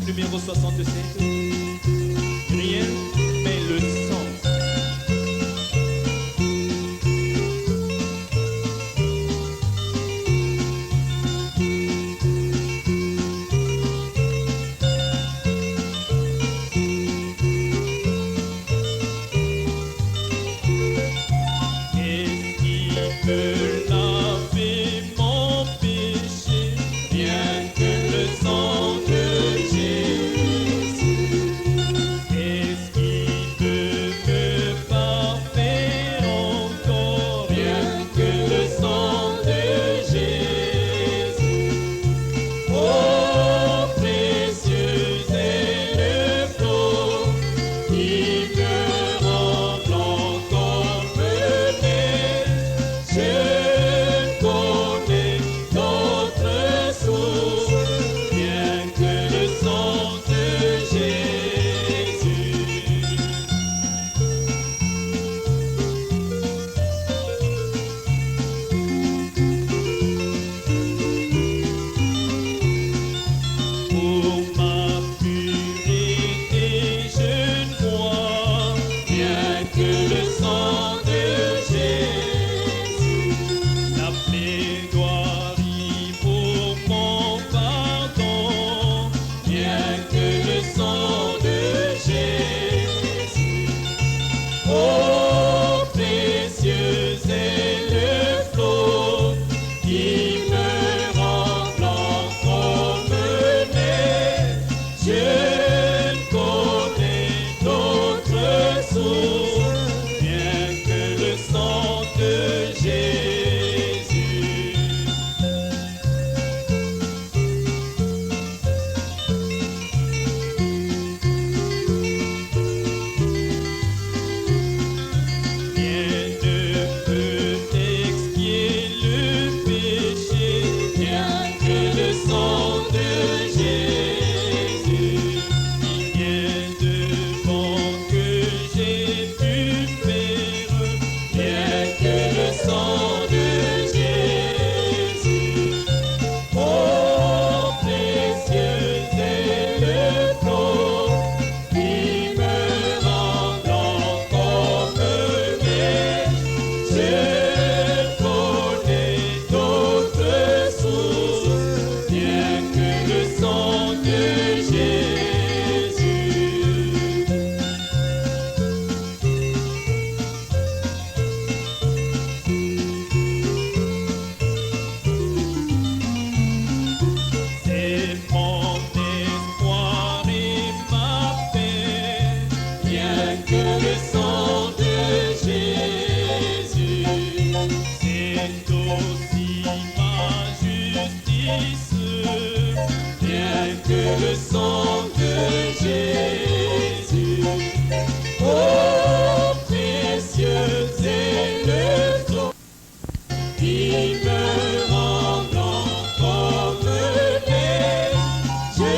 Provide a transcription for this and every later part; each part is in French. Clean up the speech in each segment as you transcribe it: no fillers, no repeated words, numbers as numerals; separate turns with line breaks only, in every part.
numéro 65. Rien mais le sang. Qu'est-ce qui peut laver mon péché? Rien que le sang de Jésus. Qu'est-ce qui peut me parfaire encore? Rien que le sang de Jésus. Oh, précieux est le flot qui me rend blanc comme neige. Je connais d'autres sources, rien que le sang de Jésus. Pour ma purité, je ne vois rien que le sang de Jésus. La plaidoirie pour mon pardon, rien que le sang de Jésus. Oh, précieux est le flot qui me rend blanc comme neige. Je ne connais d'autres sources, rien que le sang de Jésus. Rien ne peut expier le péché, rien que le sang de Jésus. Il vient devant que j'ai pu faire, rien que le sang de Jésus. Oh, précieux est le flot qui me rend blanc comme neige. Je connais d'autres sources, rien que le sang de Jésus. C'est mon espoir et ma paix, rien que le sang de Jésus. C'est aussi ma justice, rien que le sang de Jésus. Oh, précieux est le flot qui me rend blanc comme neige. Je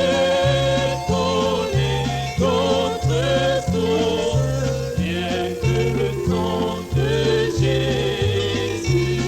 connais d'autres sources, rien que le sang de Jésus.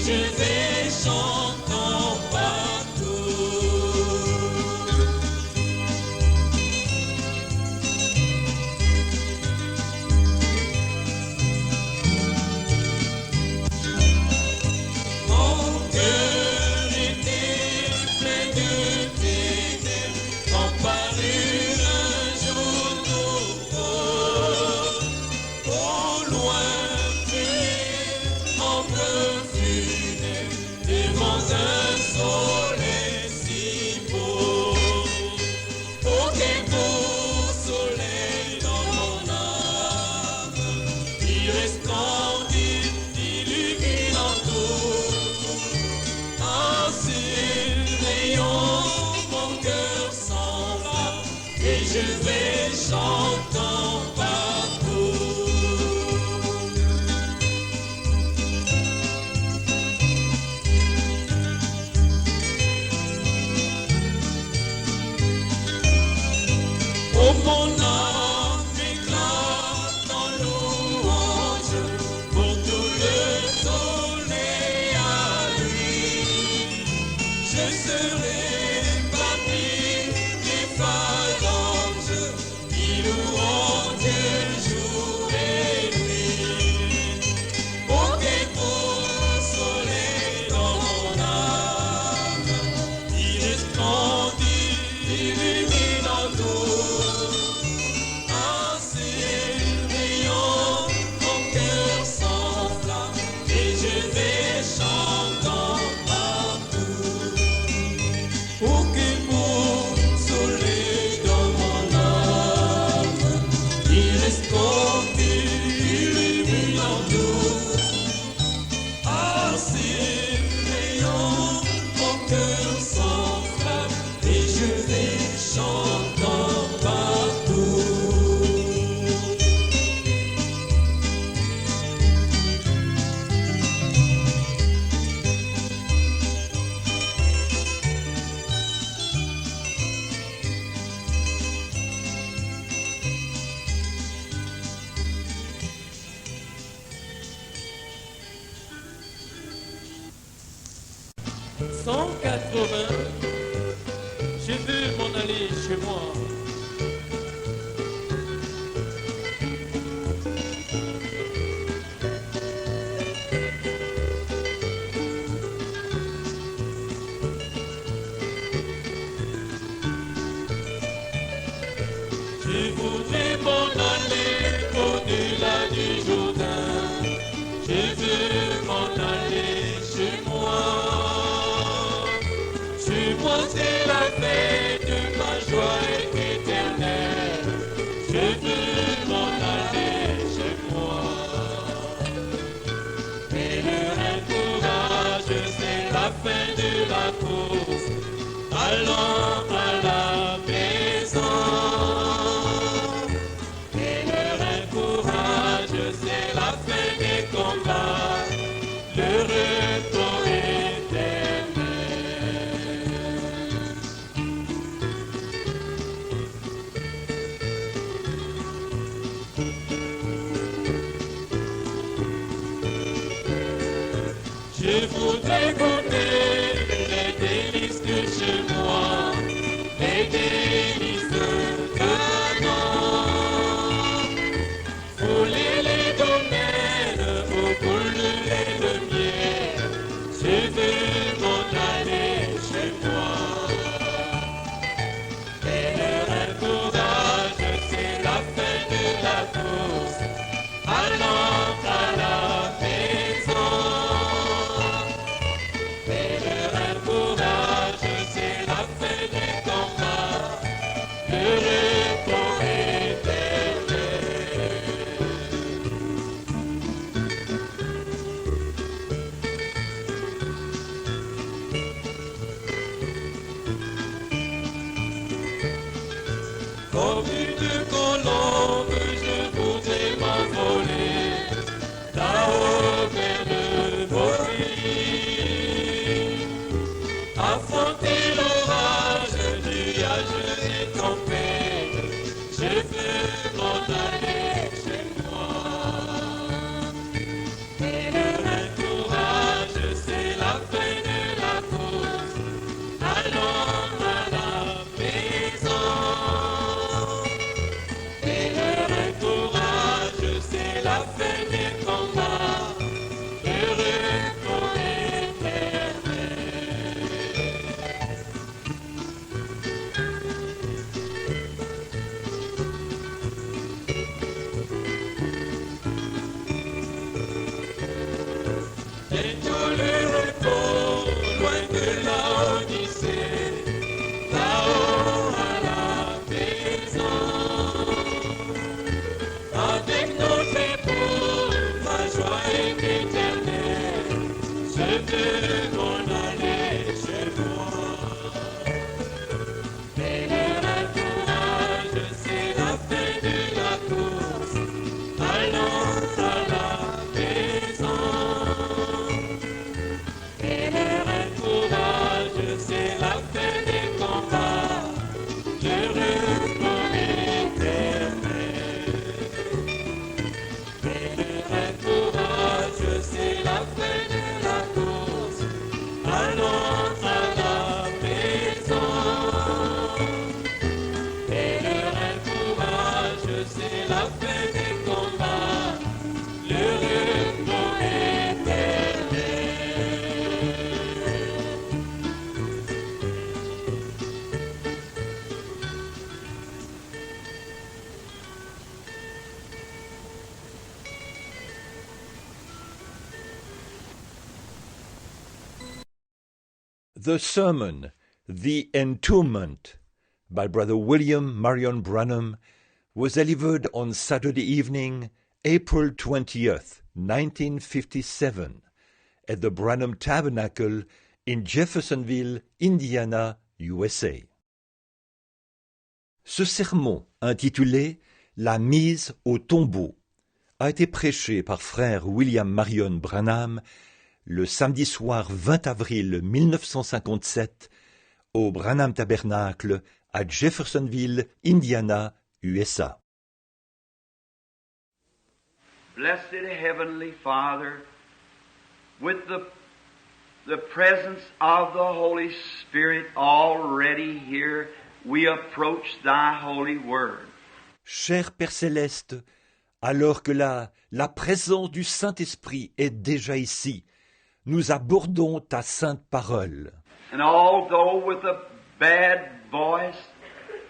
je vais chantant partout. Mon cœur était plein de ténèbres, quand parut un jour nouveau. Au loin, brillait en bleu funèbre, devant un soleil si beau. Oh, quel beau soleil dans mon âme, il resplendit, illuminant tout. En s'éveillant, mon cœur s'enflamme, et je vais chantant partout. Oh, mon âme éclate en louange pour tout le soleil à lui. Je serai parmi les phalanges qui loueront Dieu jour et nuit. Oh, quel beau soleil dans mon âme, il resplendit, illuminant tout. En s'éveillant, mon cœur s'enflamme, et je vais chantant partout. Oh, quel beau soleil dans mon âme, il resplendit, illuminant tout. En s'éveillant, mon cœur s'enflamme, et je vais chantant partout.
J'ai vu m'en aller chez moi.
Je voudrais m'en aller au-delà du Jourdain. Je veux m'en aller chez moi. Chez moi c'est la fête de ma joie éternelle. Je veux m'en aller chez moi. Mais le courage, c'est la fin de la course. Allons à la maison. Et le courage, c'est la fin des combats. Le repos éternel. Je voudrais goûter les délices de chez moi, les délices de Canaan. Fouler les domaines où coule le lait de miel, je veux m'en aller chez moi. Et le courage, c'est la fin de la course. Allons à la maison. Et le courage, c'est la fin des combats. Le repos éternel. je veux m'en aller chez moi. Mais le courage, c'est la fin de la course. Allons à la maison. Et le courage, c'est la fin des combats. Le repos éternel. Et le courage, c'est la fin de la course. Allons à la maison. Et le courage, c'est la fin des combats. Le repos éternel.
The sermon, The Entombment, by Brother William Marion Branham, was delivered on Saturday evening, April 20th, 1957, at the Branham Tabernacle in Jeffersonville, Indiana, USA. Ce sermon, intitulé « La mise au tombeau », a été prêché par frère William Marion Branham le samedi soir 20 avril 1957 au Branham Tabernacle à Jeffersonville, Indiana, USA.
Blessed Heavenly Father, with the presence of the Holy Spirit already here, we approach Thy holy word.
Cher Père Céleste, alors que la présence du Saint-Esprit est déjà ici, nous abordons ta sainte parole.
And although with a bad voice,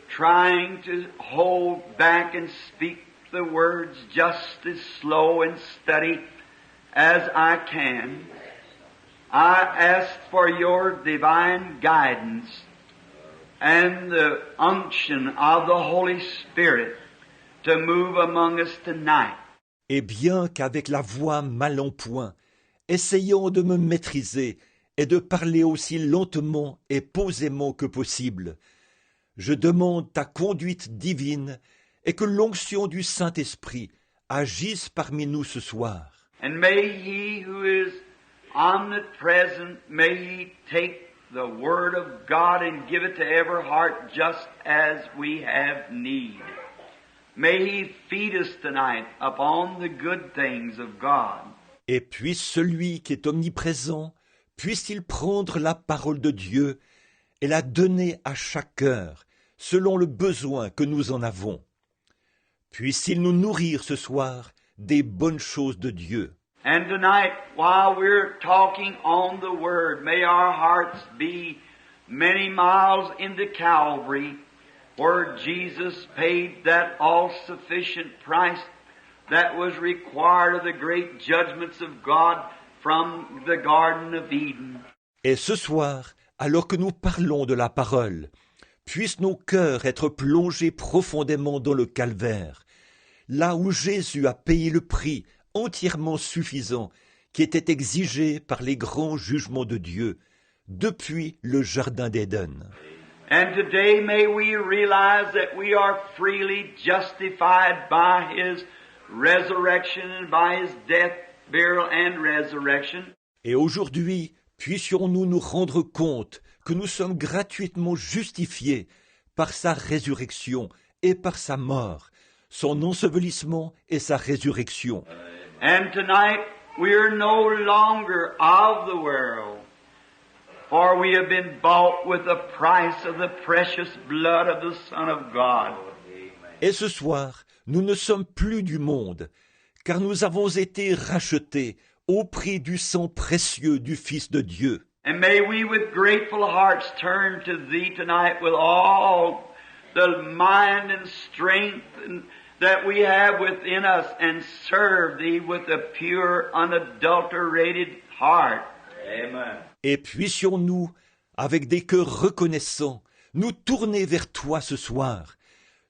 trying to hold back and speak the words just as slow and steady as I can, I ask for your divine guidance and the unction of the Holy Spirit to move among us tonight.
Et bien qu'avec la voix mal en point, essayons de me maîtriser et de parler aussi lentement et posément que possible, je demande ta conduite divine et que l'onction du Saint-Esprit agisse parmi nous ce soir.
And may He who is omnipresent, may He take the Word of God and give it to every heart just as we have need. May He feed us tonight upon the good things of God.
Et puisse celui qui est omniprésent, puisse-t-il prendre la parole de Dieu et la donner à chaque cœur, selon le besoin que nous en avons. Puisse-t-il nous nourrir ce soir des bonnes choses de Dieu.
And tonight, while we're talking on the Word, may our hearts be many miles into Calvary, where Jesus paid that all-sufficient price that was required of the great judgments of God from the Garden of Eden.
Et ce soir, alors que nous parlons de la parole, puissent nos cœurs être plongés profondément dans le calvaire, là où Jésus a payé le prix entièrement suffisant qui était exigé par les grands jugements de Dieu depuis le Jardin d'Éden.
And today may we realize that we are freely justified by His resurrection and by His death, burial and resurrection.
Et aujourd'hui, puissions-nous nous rendre compte que nous sommes gratuitement justifiés par sa résurrection et par sa mort, son ensevelissement et sa résurrection.
And tonight we are no longer of the world, for we have been bought with the price of the precious blood of the Son of God.
Et ce soir, nous ne sommes plus du monde, car nous avons été rachetés au prix du sang précieux du Fils de Dieu.
And may we with grateful hearts turn to Thee tonight with all the mind and strength that we have within us and serve Thee with a pure, unadulterated heart. Amen.
Et puissions-nous, avec des cœurs reconnaissants, nous tourner vers Toi ce soir,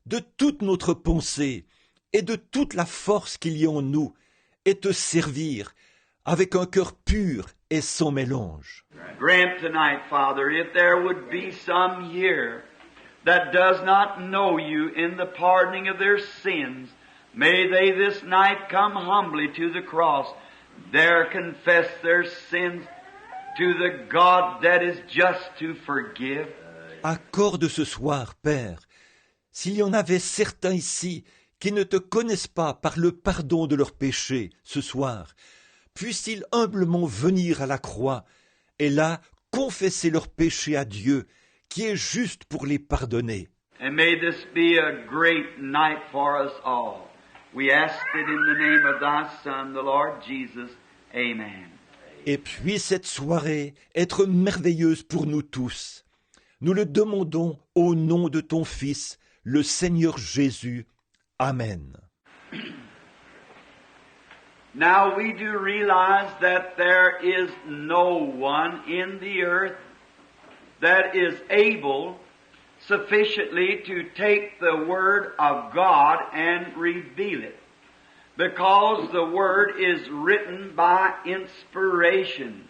de toute notre pensée et de toute la force qu'il y a en nous, et te servir avec un cœur pur et sans mélange.
Grant tonight, Father, if there would be some here that does not know you in the pardoning of their sins, may they this night come humbly to the cross, there confess their sins to the God that is just to forgive.
Accorde ce soir, Père, s'il y en avait certains ici qui ne te connaissent pas par le pardon de leurs péchés ce soir, puissent-ils humblement venir à la croix et là confesser leurs péchés à Dieu, qui est juste pour les pardonner.
And may this be a great night for us all. We ask it in the name of thy Son, the Lord Jesus. Amen.
Et puis cette soirée être merveilleuse pour nous tous. Nous le demandons au nom de ton Fils, le Seigneur Jésus. Amen.
Now we do realize that there is no one in the earth that is able sufficiently to take the Word of God and reveal it, because the Word is written by inspiration.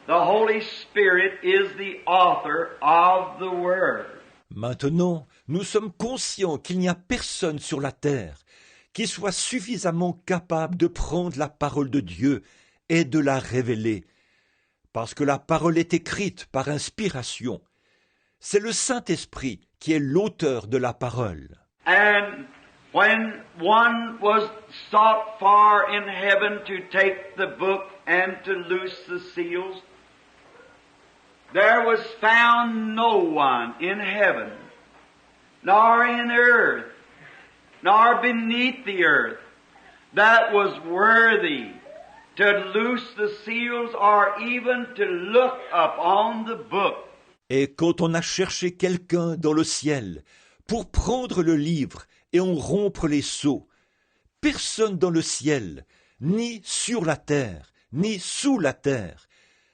The Holy Spirit is the author of the Word.
Maintenant, nous sommes conscients qu'il n'y a personne sur la terre qui soit suffisamment capable de prendre la parole de Dieu et de la révéler, parce que la parole est écrite par inspiration. C'est le Saint-Esprit qui est l'auteur de la parole.
And when one was sought for in heaven to take the book and to loose the seals, there was found no one in heaven, nor in earth, nor beneath the earth, that was worthy to loose the seals or even to look upon the book.
Et quand on a cherché quelqu'un dans le ciel pour prendre le livre et en rompre les sceaux, personne dans le ciel, ni sur la terre, ni sous la terre,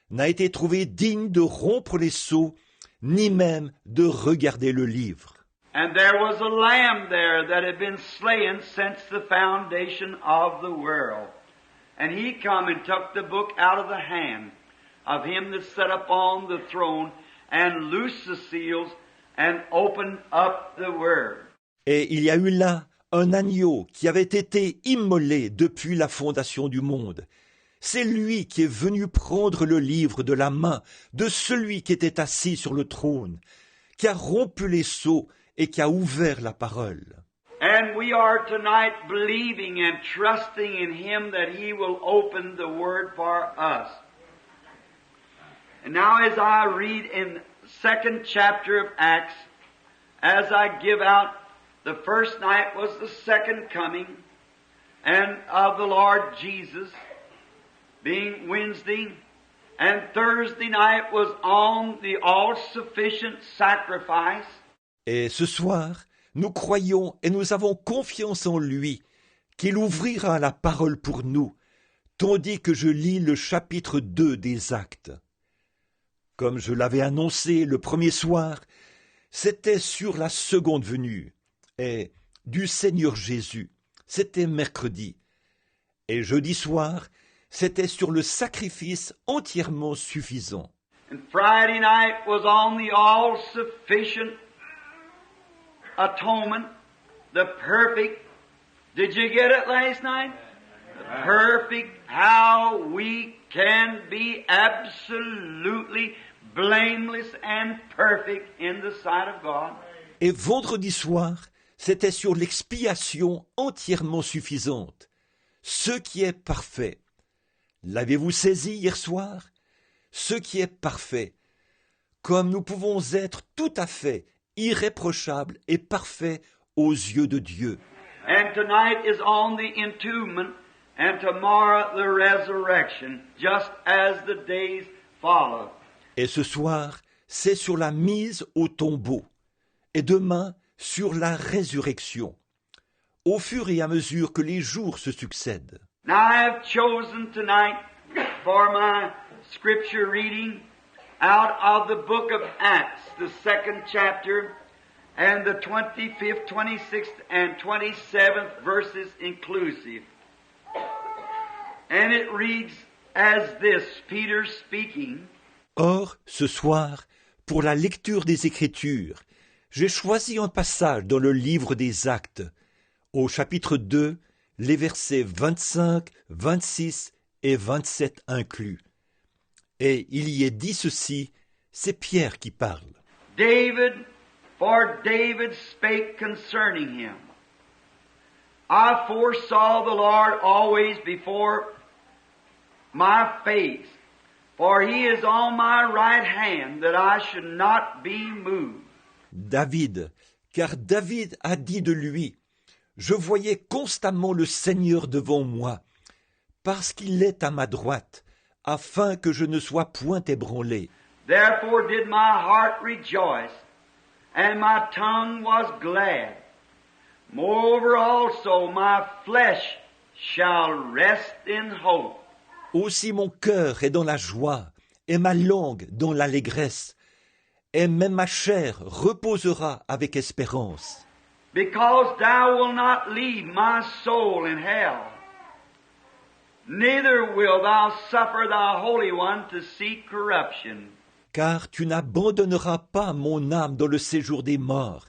n'a été trouvé digne de rompre les sceaux, ni même de regarder le livre.
And there was a lamb there that had been slain since the foundation of the world. And he come and took the book out of the hand of him that sat upon the throne and loosed the seals and opened up the word.
Et il y a eu là un agneau qui avait été immolé depuis la fondation du monde. C'est lui qui est venu prendre le livre de la main de celui qui était assis sur le trône, qui a rompu les sceaux et qui a ouvert la parole.
And we are tonight believing and trusting in him that he will open the word for us. And now as I read in the second chapter of Acts, as I give out, the first night was the second coming and of the Lord Jesus, being Wednesday, and Thursday night was on the all-sufficient sacrifice.
Et ce soir, nous croyons et nous avons confiance en lui, qu'il ouvrira la parole pour nous, tandis que je lis le chapitre 2 des Actes. Comme je l'avais annoncé le premier soir, c'était sur la seconde venue, et du Seigneur Jésus, c'était mercredi. Et jeudi soir, c'était sur le sacrifice entièrement suffisant.
And Friday night was on the all-sufficient atonement, the perfect. Did you get it last night? The perfect, how we can be absolutely blameless and perfect in the sight of God.
Et vendredi soir, c'était sur l'expiation entièrement suffisante, ce qui est parfait. L'avez-vous saisi hier soir? Ce qui est parfait, comme nous pouvons être tout à fait irréprochables et parfaits aux yeux de Dieu.
And tonight is on the entombment, and tomorrow the resurrection, just as the days follow.
Et ce soir, c'est sur la mise au tombeau, et demain sur la résurrection, au fur et à mesure que les jours se succèdent.
Now I have chosen tonight for my scripture reading out of the book of Acts, the second chapter, and the 25th, 26th, and 27th verses inclusive. And it reads as this, Peter speaking,
Or, ce soir, pour la lecture des Écritures, j'ai choisi un passage dans le livre des Actes, au chapitre 2, les versets 25, 26 et 27 inclus. Et il y est dit ceci, c'est Pierre qui parle.
For David spake concerning him. I foresaw the Lord always before my face, for he is on my right hand, that I should not be moved.
David, car David a dit de lui, je voyais constamment le Seigneur devant moi, parce qu'il est à ma droite, afin que je ne sois point ébranlé.
Therefore did my heart rejoice, and my tongue was glad. Moreover also my flesh shall rest in hope.
Aussi mon cœur est dans la joie, et ma langue dans l'allégresse, et même ma chair reposera avec espérance.
Because thou wilt not leave my soul in hell, neither wilt thou suffer thy Holy One to see corruption.
Car tu n'abandonneras pas mon âme dans le séjour des morts,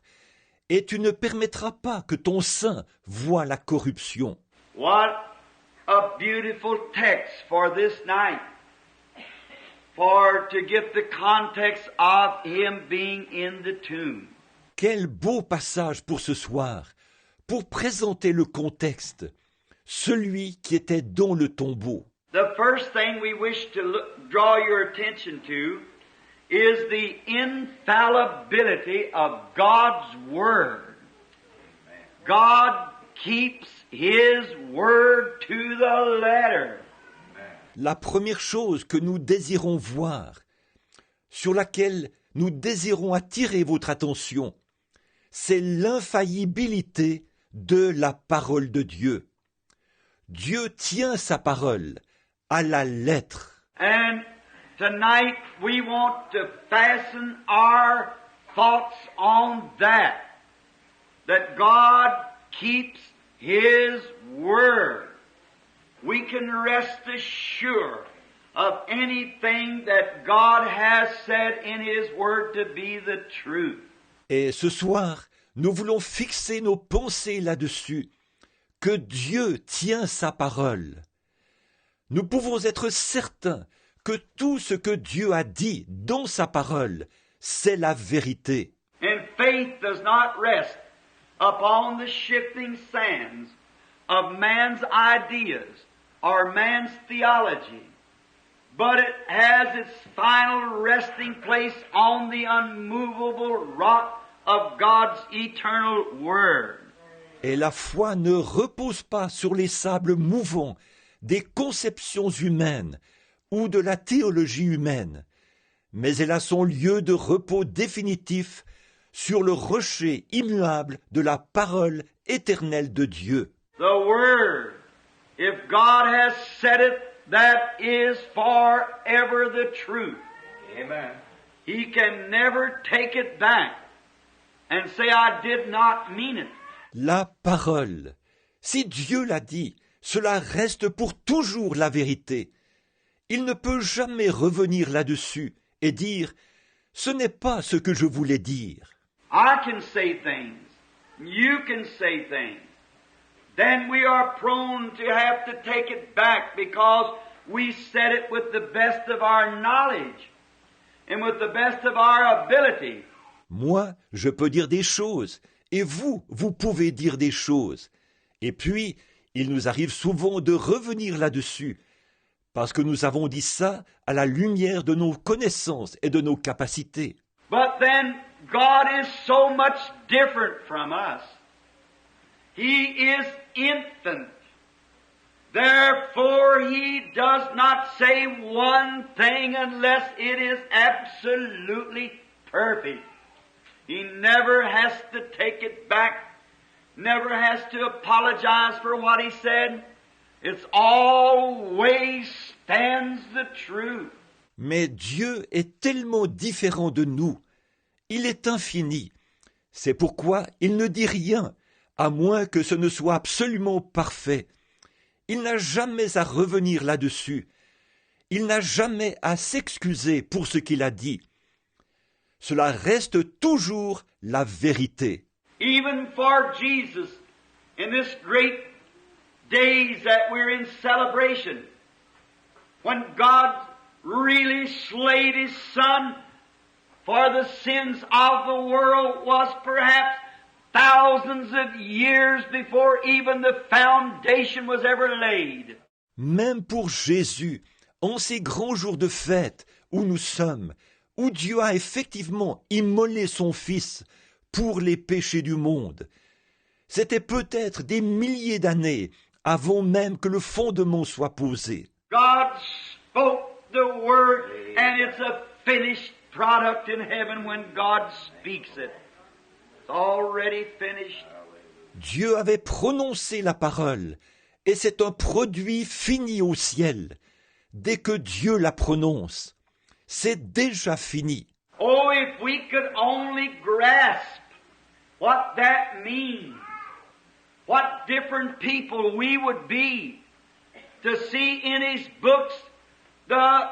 et tu ne permettras pas que ton saint voie la corruption.
What a beautiful text for this night, for to give the context of him being in the tomb.
Quel beau passage pour ce soir, pour présenter le contexte, celui qui était dans le tombeau.
The first thing we wish to draw your attention to is the infallibility of God's Word. God keeps His Word to the letter.
La première chose que nous désirons voir, sur laquelle nous désirons attirer votre attention, c'est l'infaillibilité de la parole de Dieu. Dieu tient sa parole à la lettre.
And tonight we want to fasten our thoughts on that God keeps His Word. We can rest assured of anything that God has said in His Word to be the truth.
Et ce soir, nous voulons fixer nos pensées là-dessus, que Dieu tient sa parole. Nous pouvons être certains que tout ce que Dieu a dit dans sa parole, c'est la vérité.
And faith does not rest upon the shifting sands of man's ideas or man's theology, but it has its final resting place on the unmovable rock of God's eternal Word.
Et la foi ne repose pas sur les sables mouvants des conceptions humaines ou de la théologie humaine, mais elle a son lieu de repos définitif sur le rocher immuable de la parole éternelle de Dieu.
The Word, if God has said it, that is forever the truth. Amen. He can never take it back and say, I did not mean it.
La parole, si Dieu l'a dit, cela reste pour toujours la vérité. Il ne peut jamais revenir là-dessus et dire « Ce n'est pas ce que je voulais dire ».
I can say things. You can say things. Then we are prone to have to take it back because we said it with the best of our knowledge and with the best of our ability.
Moi, je peux dire des choses, et vous, vous pouvez dire des choses. Et puis, il nous arrive souvent de revenir là-dessus, parce que nous avons dit ça à la lumière de nos connaissances et de nos capacités.
But then God is so much different from us. He is infinite. Therefore, He does not say one thing unless it is absolutely perfect. He never has to take it back, never has to apologize for what He said. It's always stands the truth.
Mais Dieu est tellement différent de nous. Il est infini. C'est pourquoi il ne dit rien, à moins que ce ne soit absolument parfait. Il n'a jamais à revenir là-dessus. il n'a jamais à s'excuser pour ce qu'il a dit. Cela reste toujours la vérité.
Even for Jesus, in this great days that we're in celebration, when God really slayed His Son for the sins of the world was perhaps thousands of years before even the foundation was ever laid.
Même pour Jésus, en ces grands jours de fête où nous sommes, où Dieu a effectivement immolé son Fils pour les péchés du monde, c'était peut-être des milliers d'années avant même que le fondement soit posé.
God spoke the word and it's a finished product in heaven when God speaks it. It's already finished.
Dieu avait prononcé la parole, et c'est un produit fini au ciel. Dès que Dieu la prononce, c'est déjà fini.
Oh, if we could only grasp what that means, what different people we would be to see in His books the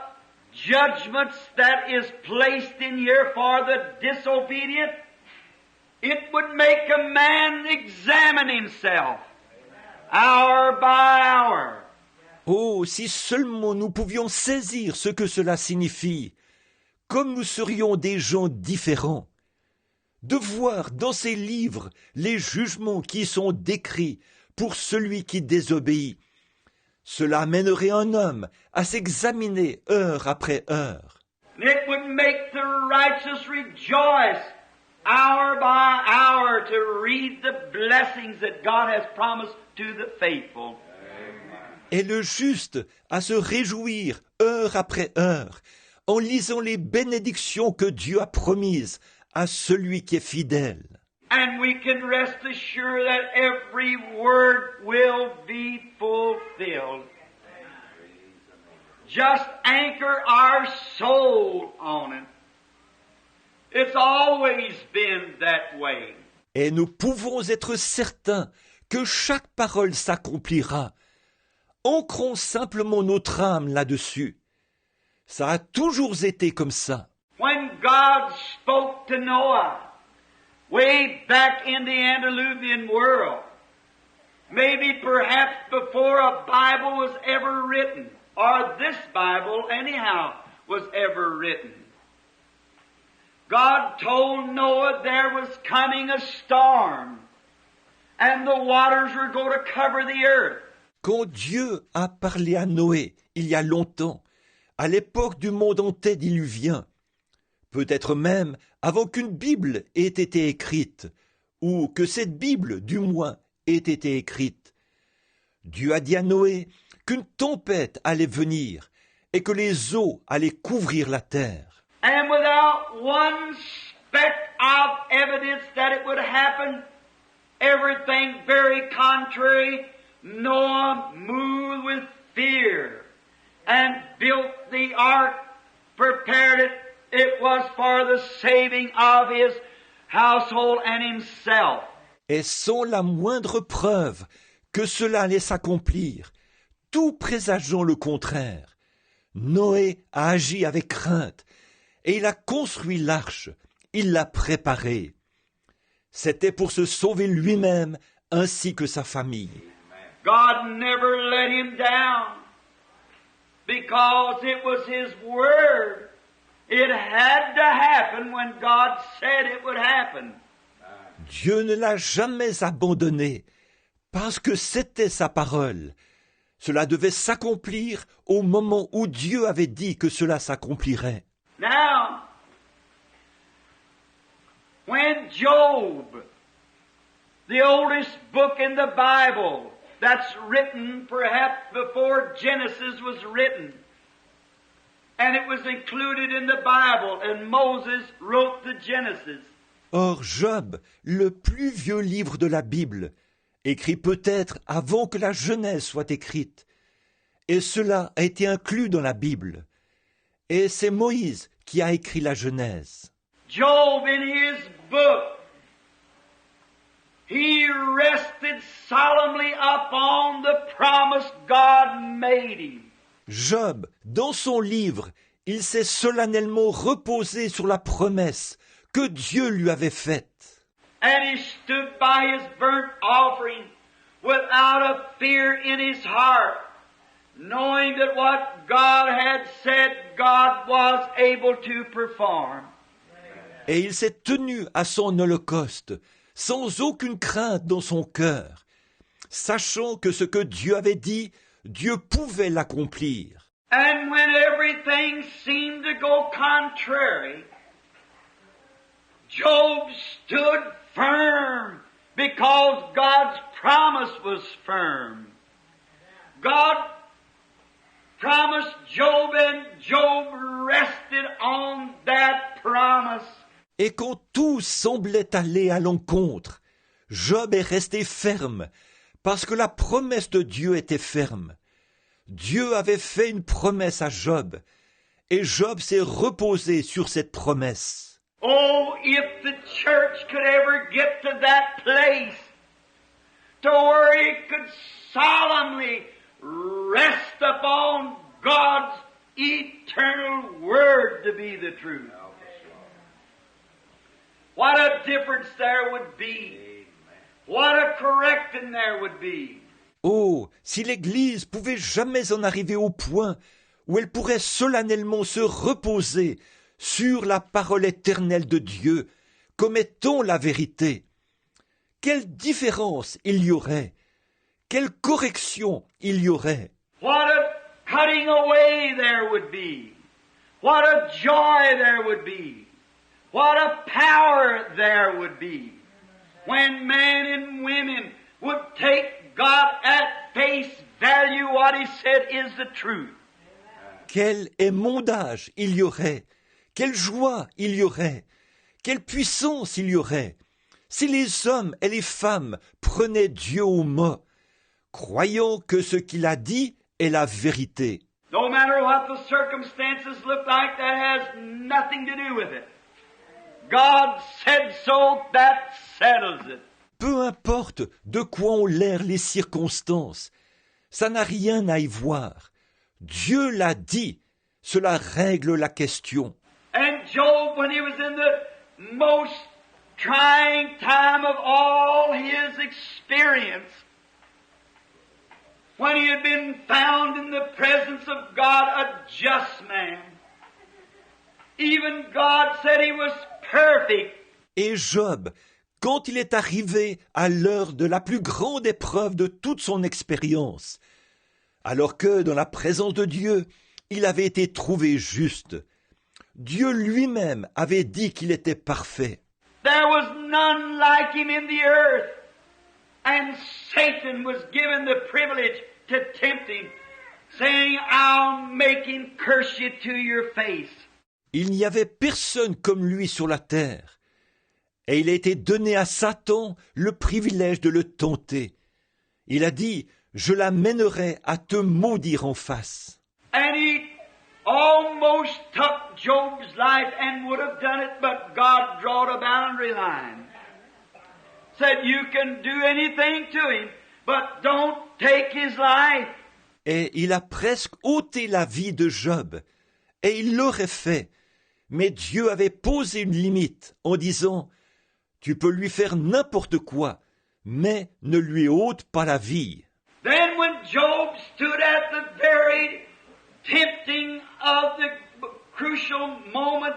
judgments that is placed in here for the disobedient, it would make a man examine himself hour by hour.
Oh, si seulement nous pouvions saisir ce que cela signifie, comme nous serions des gens différents, de voir dans ces livres les jugements qui sont décrits pour celui qui désobéit. Cela amènerait un homme à s'examiner heure après heure.
It would make the righteous rejoice hour by hour to read the blessings that God has promised to the faithful.
Et le juste à se réjouir heure après heure en lisant les bénédictions que Dieu a promises à celui qui est fidèle.
And we can rest assured that every word will be fulfilled. Just anchor our soul on it. It's always been that way.
Et nous pouvons être certains que chaque parole s'accomplira. Ancrons simplement notre âme là-dessus. Ça a toujours été comme ça.
When God spoke to Noah, way back in the antediluvian world, maybe perhaps before a Bible was ever written, or this Bible anyhow was ever written, God told Noah there was coming a storm, and the waters were going to cover the earth.
Quand Dieu a parlé à Noé, il y a longtemps, à l'époque du monde antédiluvien, peut-être même avant qu'une Bible ait été écrite, ou que cette Bible, du moins, ait été écrite, Dieu a dit à Noé qu'une tempête allait venir et que les eaux allaient couvrir la terre.
And without one speck of evidence that it would happen, everything very contrary, Noah moved with fear and built the ark, prepared it. It was for the saving of his household and himself.
Et sans la moindre preuve que cela allait s'accomplir, tout présageant le contraire, Noé a agi avec crainte et il a construit l'arche, il l'a préparée. C'était pour se sauver lui-même ainsi que sa famille.
God never let him down because it was His word. It had to happen when God said it would happen.
Dieu ne l'a jamais abandonné parce que c'était sa parole. Cela devait s'accomplir au moment où Dieu avait dit que cela s'accomplirait.
Now, when Job, the oldest book in the Bible, that's written perhaps before Genesis was written, and it was included in the Bible, and Moses wrote the Genesis.
Or Job, le plus vieux livre de la Bible, écrit peut-être avant que la Genèse soit écrite, et cela a été inclus dans la Bible. Et c'est Moïse qui a écrit la Genèse.
Job, in his book, he rested solemnly upon the promise God made him.
Job, dans son livre, il s'est solennellement reposé sur la promesse que Dieu lui avait faite.
And he stood by his burnt offering without a fear in his heart, knowing that what God had said God was able to perform.
Et il s'est tenu à son holocauste, sans aucune crainte dans son cœur, sachant que ce que Dieu avait dit, Dieu pouvait l'accomplir.
And when everything seemed to go contrary, Job stood firm because God's promise was firm. God promised Job and Job rested on that promise.
Et quand tout semblait aller à l'encontre, Job est resté ferme, parce que la promesse de Dieu était ferme. Dieu avait fait une promesse à Job, et Job s'est reposé sur cette promesse.
Oh, if the church could ever get to that place, to where it could solemnly rest upon God's eternal word to be the truth. What a difference there would be. What a correcting there would be.
Oh, si l'Église pouvait jamais en arriver au point où elle pourrait solennellement se reposer sur la parole éternelle de Dieu comme étant la vérité. Quelle différence il y aurait, quelle correction il y aurait.
What a cutting away there would be. What a joy there would be. What a power there would be. When men and women would take God at face value, what He said is the truth.
Quel émondage il y aurait, quelle joie il y aurait, quelle puissance il y aurait, si les hommes et les femmes prenaient Dieu au mot, croyant que ce qu'il a dit est la vérité.
No matter what the circumstances look like, that has nothing to do with it. God said so, that settles it.
Peu importe de quoi ont l'air les circonstances, ça n'a rien à y voir. Dieu l'a dit, cela règle la question.
And Job, when he was in the most trying time of all his experience, when he had been found in the presence of God a just man, even God said he was perfect.
Et Job, quand il est arrivé à l'heure de la plus grande épreuve de toute son expérience, alors que dans la présence de Dieu, il avait été trouvé juste, Dieu lui-même avait dit qu'il était parfait.
There was none like him in the earth. And Satan was given the privilege to tempt him, saying, I'll make him curse you to your face.
Il n'y avait personne comme lui sur la terre, et il a été donné à Satan le privilège de le tenter. Il a dit, je l'amènerai à te maudire en face.
And he almost took Job's life and would have done it, but God drawed a boundary line. Said, you can do anything to him, but don't take his life.
Et il a presque ôté la vie de Job, et il l'aurait fait. Mais Dieu avait posé une limite en disant, tu peux lui faire n'importe quoi, mais ne lui ôte pas la vie.
Then when Job stood at the very tempting of the crucial moment,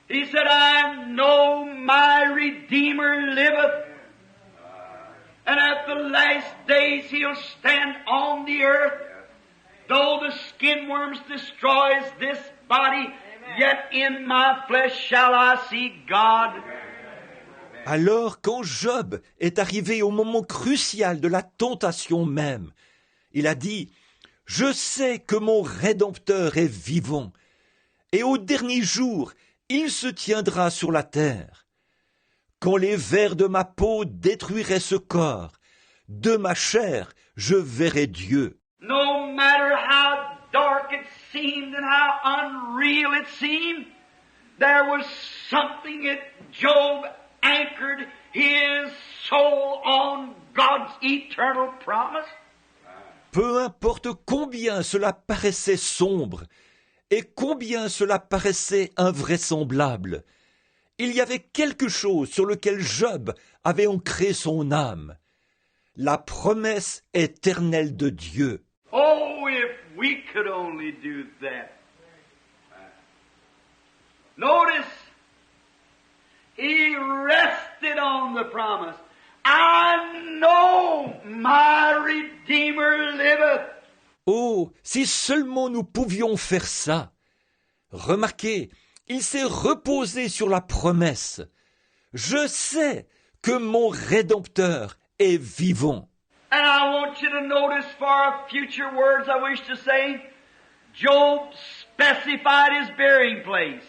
he said, I know my Redeemer liveth, and at the last days he'll stand on the earth. Though the skin worms destroys this body, yet in my flesh shall I see God.
Alors, quand Job est arrivé au moment crucial de la tentation même, il a dit, « Je sais que mon Rédempteur est vivant, et au dernier jour, il se tiendra sur la terre. Quand les vers de ma peau détruiraient ce corps, de ma chair, je verrai Dieu. »
No matter how dark it seemed and how unreal it seemed, there was something that Job anchored his soul on God's eternal promise.
Peu importe combien cela paraissait sombre et combien cela paraissait invraisemblable, il y avait quelque chose sur lequel Job avait ancré son âme. La promesse éternelle de Dieu.
Oh, if we could only do that. Notice, he rested on the promise. I know my Redeemer liveth.
Oh, si seulement nous pouvions faire ça. Remarquez, il s'est reposé sur la promesse. Je sais que mon Rédempteur est vivant.
And I want you to notice for future words I wish to say, Job specified his burying place.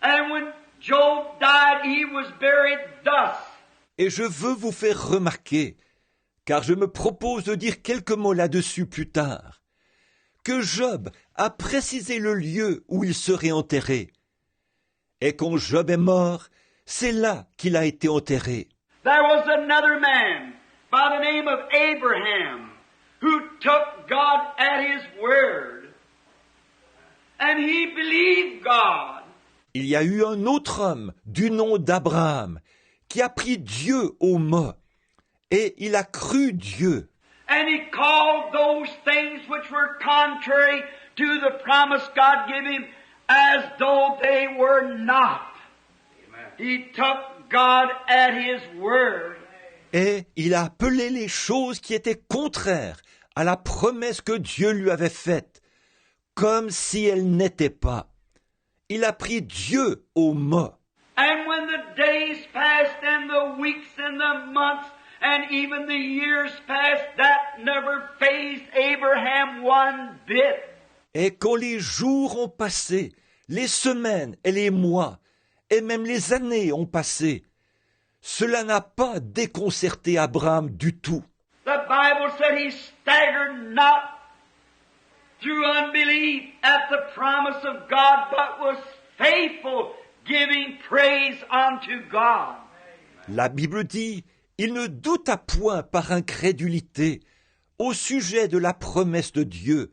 And when Job died, he was buried thus.
Et je veux vous faire remarquer, car je me propose de dire quelques mots là-dessus plus tard, que Job a précisé le lieu où il serait enterré. Et quand Job est mort, c'est là qu'il a été enterré.
There was another man by the name of Abraham who took God at His word. And he believed God.
Il y a eu un autre homme du nom d'Abraham qui a pris Dieu au mot et il a cru Dieu.
And he called those things which were contrary to the promise God gave him as though they were not. Amen. He took God at His word.
Et il a appelé les choses qui étaient contraires à la promesse que Dieu lui avait faite, comme si elles n'étaient pas. Il a pris Dieu au mot.
And when the days passed and the weeks and the months and even the years passed, that never fazed Abraham one bit.
Et quand les jours ont passé, les semaines et les mois, et même les années ont passé, cela n'a pas déconcerté Abraham du tout.
The Bible said he staggered not through unbelief at the promise of God, but was faithful, giving praise unto God.
La Bible dit, il ne douta point par incrédulité au sujet de la promesse de Dieu,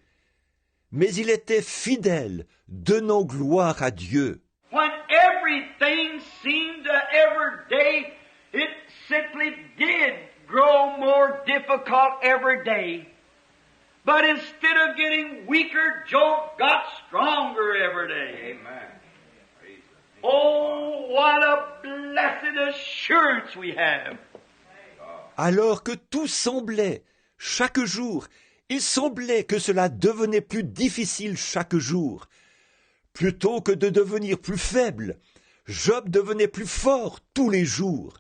mais il était fidèle, donnant gloire à Dieu.
When everything seemed to every day, it simply did grow more difficult every day. But instead of getting weaker, Job got stronger every day. Amen. Oh, what a blessed assurance we have.
Alors que tout semblait, chaque jour, il semblait que cela devenait plus difficile chaque jour. Plutôt que de devenir plus faible, Job devenait plus fort tous les jours.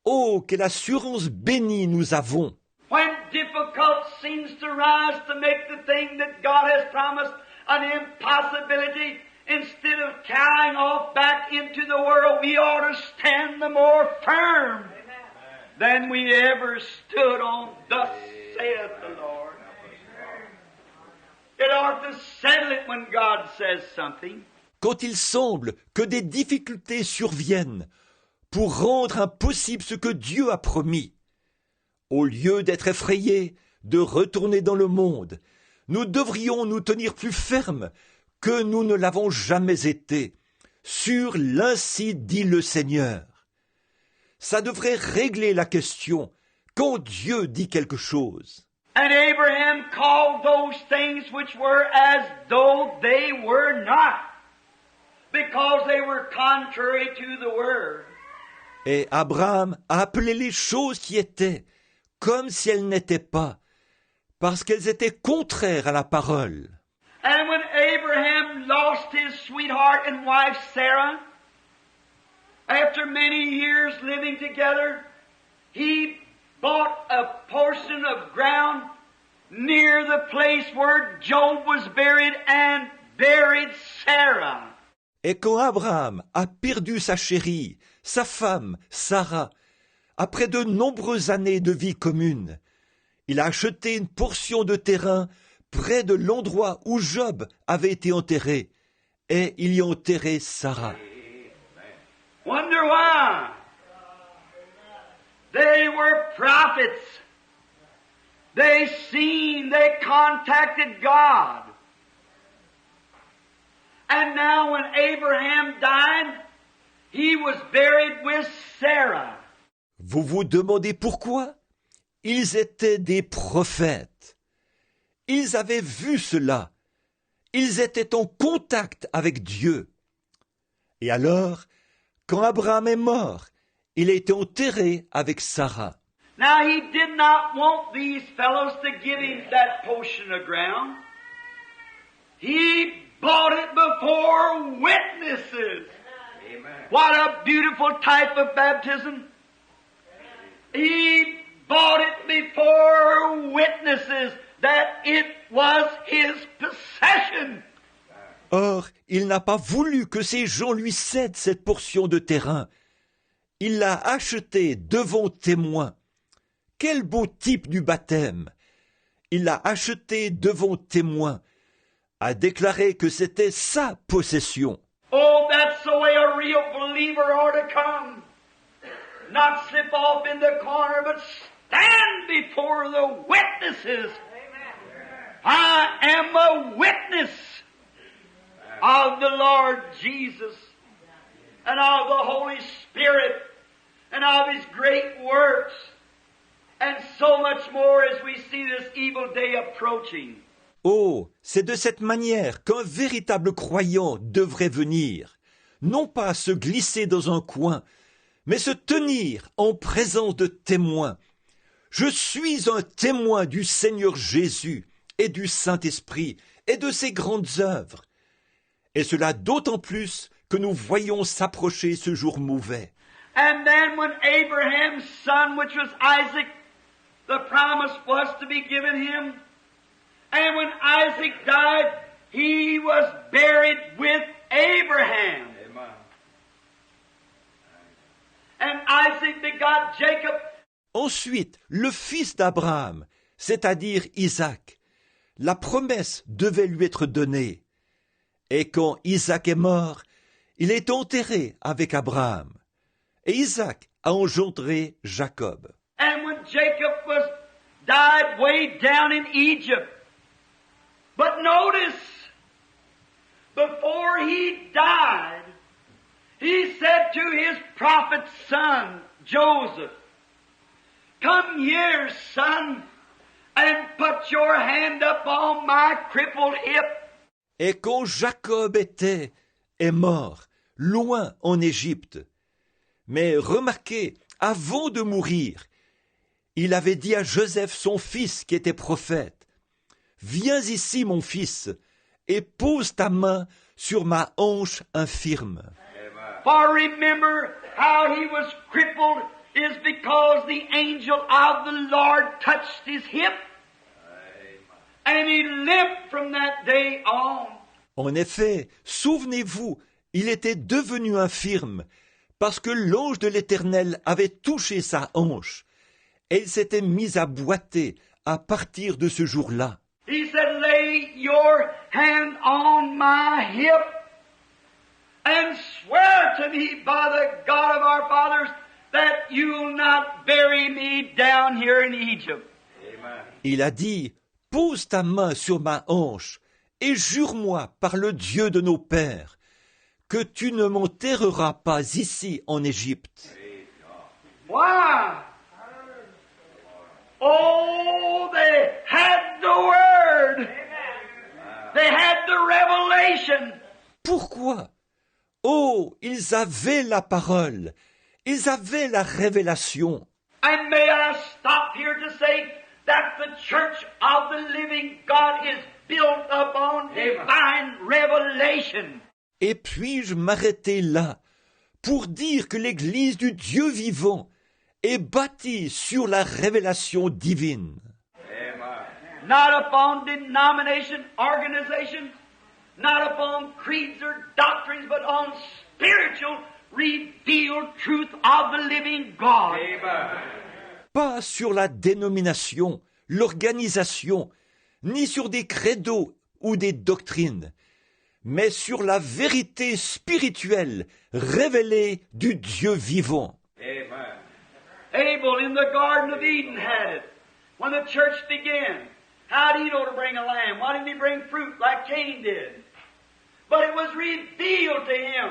Oh, quelle assurance bénie nous avons!
When difficult seems to rise to make the thing that God has promised an impossibility, instead of carrying off back into the world, we ought to stand the more firm than we ever stood on. Thus saith the Lord. It ought to settle it when God says something.
Quand il semble que des difficultés surviennent pour rendre impossible ce que Dieu a promis, au lieu d'être effrayés, de retourner dans le monde, nous devrions nous tenir plus fermes que nous ne l'avons jamais été, sur l'ainsi dit le Seigneur. Ça devrait régler la question quand Dieu dit quelque chose.
And Abraham called those things which were as though they were not, because they were contrary to the word.
Et Abraham a appelé les choses qui étaient comme si elles n'étaient pas, parce qu'elles étaient contraires à la parole.
And when Abraham lost his sweetheart and wife Sarah, after many years living together, he bought a portion of ground near the place where Job was buried and buried Sarah.
Et quand Abraham a perdu sa chérie, sa femme, Sarah, après de nombreuses années de vie commune, il a acheté une portion de terrain près de l'endroit où Job avait été enterré, et il y a enterré Sarah.
Wonder why? They were prophets. They contacted God. And now when Abraham died, he was buried with Sarah.
Vous vous demandez pourquoi? Ils étaient des prophètes. Ils avaient vu cela. Ils étaient en contact avec Dieu. Et alors, quand Abraham est mort, il a été enterré avec Sarah.
Now he did not want these fellows to give him that portion of ground. He bought it before witnesses. Amen. What a beautiful type of baptism. He bought it before witnesses that it was his possession.
Or, il n'a pas voulu que ces gens lui cèdent cette portion de terrain. Il l'a achetée devant témoins. Quel beau type du baptême! Il l'a acheté devant témoins, a déclaré que c'était sa possession.
Oh, that's the way a real believer ought to come. Not slip off in the corner, but stand before the witnesses. I am a witness of the Lord Jesus and of the Holy Spirit and of His great works. And so much more as we see this evil day approaching.
Oh, c'est de cette manière qu'un véritable croyant devrait venir, non pas se glisser dans un coin, mais se tenir en présence de témoins. Je suis un témoin du Seigneur Jésus et du Saint-Esprit et de ses grandes œuvres. Et cela d'autant plus que nous voyons s'approcher ce jour mauvais.
And then when Abraham's son, which was Isaac, the promise was to be given him. And when Isaac died, he was buried with Abraham. Amen. And Isaac begot Jacob.
Ensuite, le fils d'Abraham, c'est-à-dire Isaac, la promesse devait lui être donnée. Et quand Isaac est mort, il est enterré avec Abraham. Et Isaac a engendré Jacob.
And when Jacob died way down in Egypt, but notice, before he died, he said to his prophet son, Joseph, "Come here, son, and put your hand up on my crippled hip."
Et quand Jacob est mort, loin en Égypte, mais remarquez, avant de mourir, il avait dit à Joseph, son fils, qui était prophète, « Viens ici, mon fils, et pose ta main sur ma hanche infirme. »
For remember how he was crippled is because the angel of the Lord touched his hip, and he limped from that day on.
En effet, souvenez-vous, il était devenu infirme, parce que l'ange de l'Éternel avait touché sa hanche, et il s'était mis à boiter à partir de ce jour-là.
He said, "Lay your hand on my hip and swear to me by the God of our fathers that you'll not bury me down here in Egypt." Amen.
Il a dit, « Pose ta main sur ma hanche et jure-moi par le Dieu de nos pères que tu ne m'enterreras pas ici en Égypte. »
Why? Oh, they had the word. They had the revelation.
Pourquoi? Oh, ils avaient la parole, ils avaient la révélation.
And may I stop here to say that the church of the living God is built upon divine revelation.
Et puis-je m'arrêter là pour dire que l'Église du Dieu vivant est bâtie sur la révélation divine.
Not upon denomination, organization, not upon creeds or doctrines, but on spiritual, revealed truth of the living God.
Pas sur la dénomination, l'organisation, ni sur des credos ou des doctrines, mais sur la vérité spirituelle révélée du Dieu vivant.
Abel in the Garden of Eden had it. when the church began, how did he know to bring a lamb? Why didn't he bring fruit like Cain did? But it was revealed to him.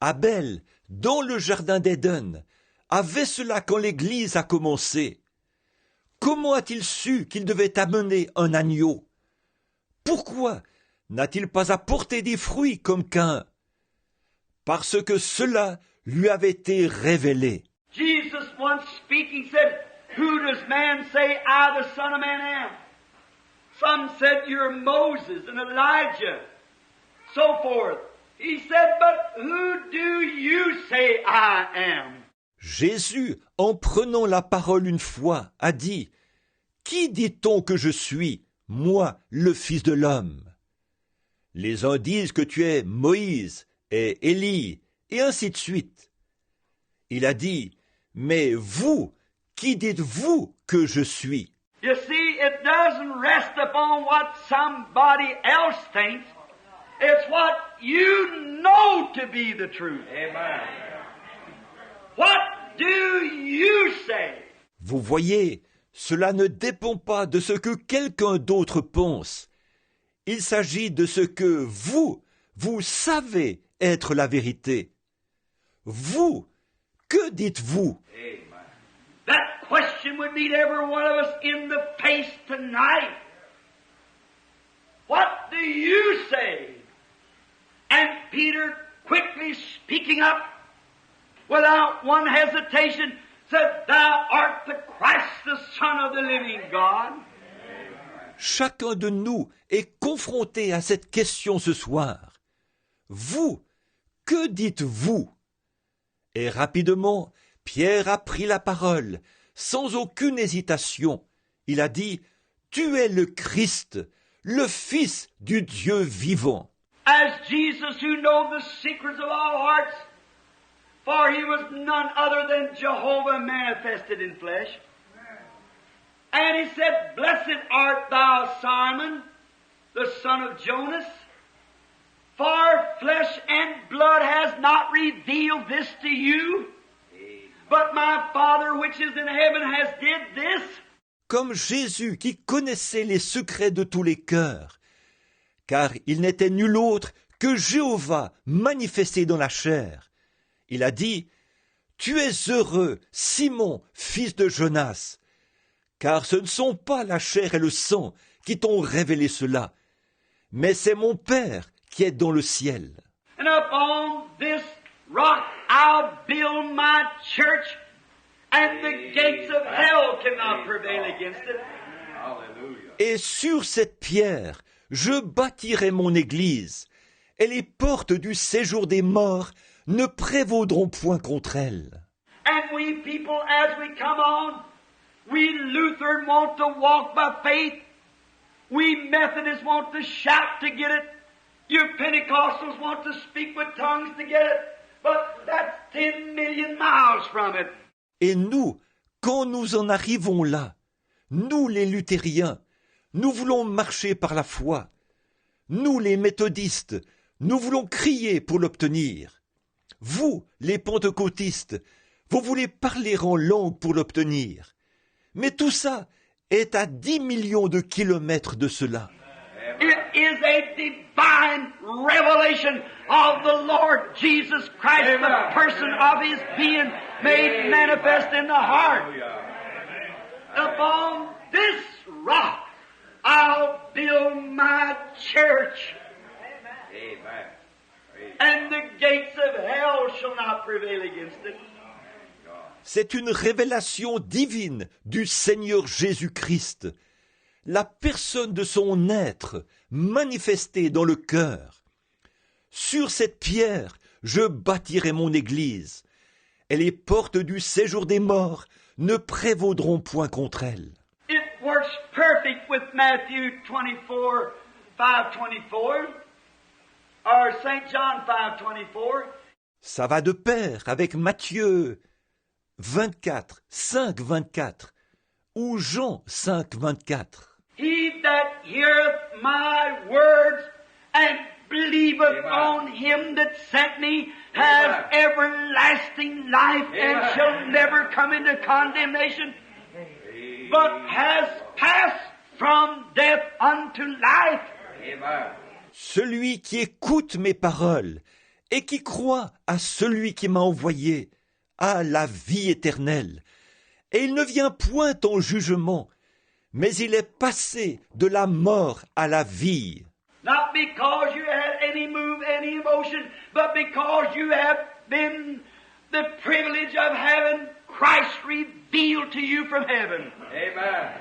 Abel, dans le jardin d'Éden, avait cela quand l'Église a commencé. Comment a-t-il su qu'il devait amener un agneau? Pourquoi n'a-t-il pas apporté des fruits comme Caïn? Parce que cela lui avait été révélé.
Jesus once speaking said, "Who does man say I, the Son of Man, am?" Some said, "You're Moses and Elijah," so forth. He said, "But who do you say I am?"
Jésus, en prenant la parole une fois, a dit, « Qui dit-on que je suis, moi, le Fils de l'homme ?» Les uns disent que tu es Moïse et Élie, et ainsi de suite. Il a dit, « Mais vous, qui dites-vous que je suis ?»
You see, it doesn't rest upon what somebody else thinks. It's what you know to be the truth. Amen. What do you say?
Vous voyez, cela ne dépend pas de ce que quelqu'un d'autre pense. Il s'agit de ce que vous savez être la vérité. Vous, que dites-vous?
That question would meet every one of us in the face tonight. What do you say? And Peter, quickly speaking up, without one hesitation, said, "Thou art the Christ, the Son of the living God."
Chacun de nous est confronté à cette question ce soir. Vous, que dites-vous? Et rapidement, Pierre a pris la parole, sans aucune hésitation. Il a dit, « Tu es le Christ, le Fils du Dieu vivant. »
As Jesus, who knows the secrets of all hearts, for he was none other than Jehovah manifested in flesh. And he said, "Blessed art thou, Simon, the son of Jonas, for flesh and blood has not revealed this to you, but my Father which is in heaven has did this."
Comme Jésus qui connaissait les secrets de tous les cœurs, car il n'était nul autre que Jéhovah manifesté dans la chair. Il a dit, « Tu es heureux, Simon, fils de Jonas, car ce ne sont pas la chair et le sang qui t'ont révélé cela, mais c'est mon Père qui est dans le ciel. »
And upon this rock I'll build my church, and the gates of hell cannot prevail against it.
Et sur cette pierre, je bâtirai mon église, et les portes du séjour des morts ne prévaudront point contre elle.
And we people, as we come on, we Lutheran want to walk by faith. We Methodists want to shout to get it. You Pentecostals want to speak with tongues to get it. But that's 10 million miles from it.
Et nous, quand nous en arrivons là, nous les luthériens, nous voulons marcher par la foi. Nous les méthodistes, nous voulons crier pour l'obtenir. Vous, les pentecôtistes, vous voulez parler en langue pour l'obtenir. Mais tout ça est à 10 millions de kilomètres de cela.
It is a divine revelation of the Lord Jesus Christ, the person of His being made manifest in the heart. Upon this rock I'll build my church. And the gates of hell shall not prevail against it.
C'est une révélation divine du Seigneur Jésus-Christ, la personne de son être manifestée dans le cœur. Sur cette pierre, je bâtirai mon église, et les portes du séjour des morts ne prévaudront point contre elle.
It works perfect with Matthew 24, 5:24, or St. John 5:24.
Ça va de pair avec Matthieu 24, 5, 24, ou Jean 5, 24.
He that heareth my words and believeth on him that sent me has everlasting life and shall never come into condemnation, but has passed from death unto life. Amen.
Celui qui écoute mes paroles et qui croit à celui qui m'a envoyé a la vie éternelle. Et il ne vient point en jugement, mais il est passé de la mort à la vie.
Not because you had any move, any emotion, but because you have been the privilege of having Christ revealed to you from heaven. Amen.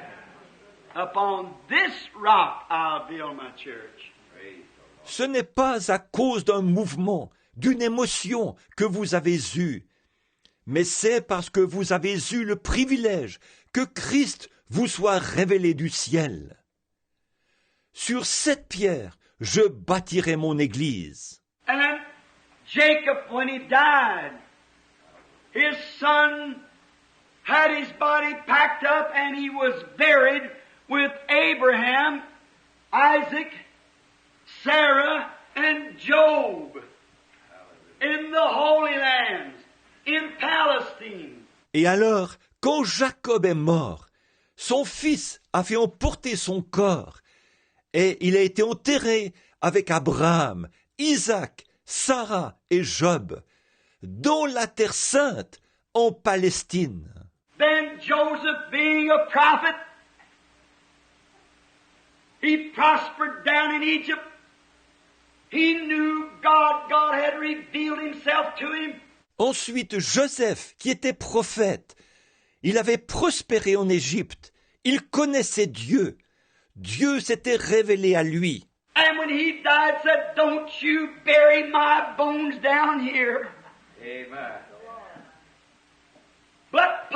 Upon this rock I'll build my church.
Ce n'est pas à cause d'un mouvement, d'une émotion que vous avez eue, mais c'est parce que vous avez eu le privilège que Christ vous soit révélé du ciel. Sur cette pierre, je bâtirai mon église.
And Jacob, when he died, his son had his body packed up and he was buried with Abraham, Isaac, Sarah, and Job in the Holy Lands, in Palestine.
Et alors, quand Jacob est mort, son fils a fait emporter son corps et il a été enterré avec Abraham, Isaac, Sarah et Job dans la terre sainte en Palestine.
Then Joseph, being a prophet, he prospered down in Egypt. He knew God. God had revealed himself to him.
Ensuite, Joseph, qui était prophète, il avait prospéré en Égypte. Il connaissait Dieu. Dieu s'était révélé à lui.
And when he died, said, "Don't you bury my bones down here." Amen. But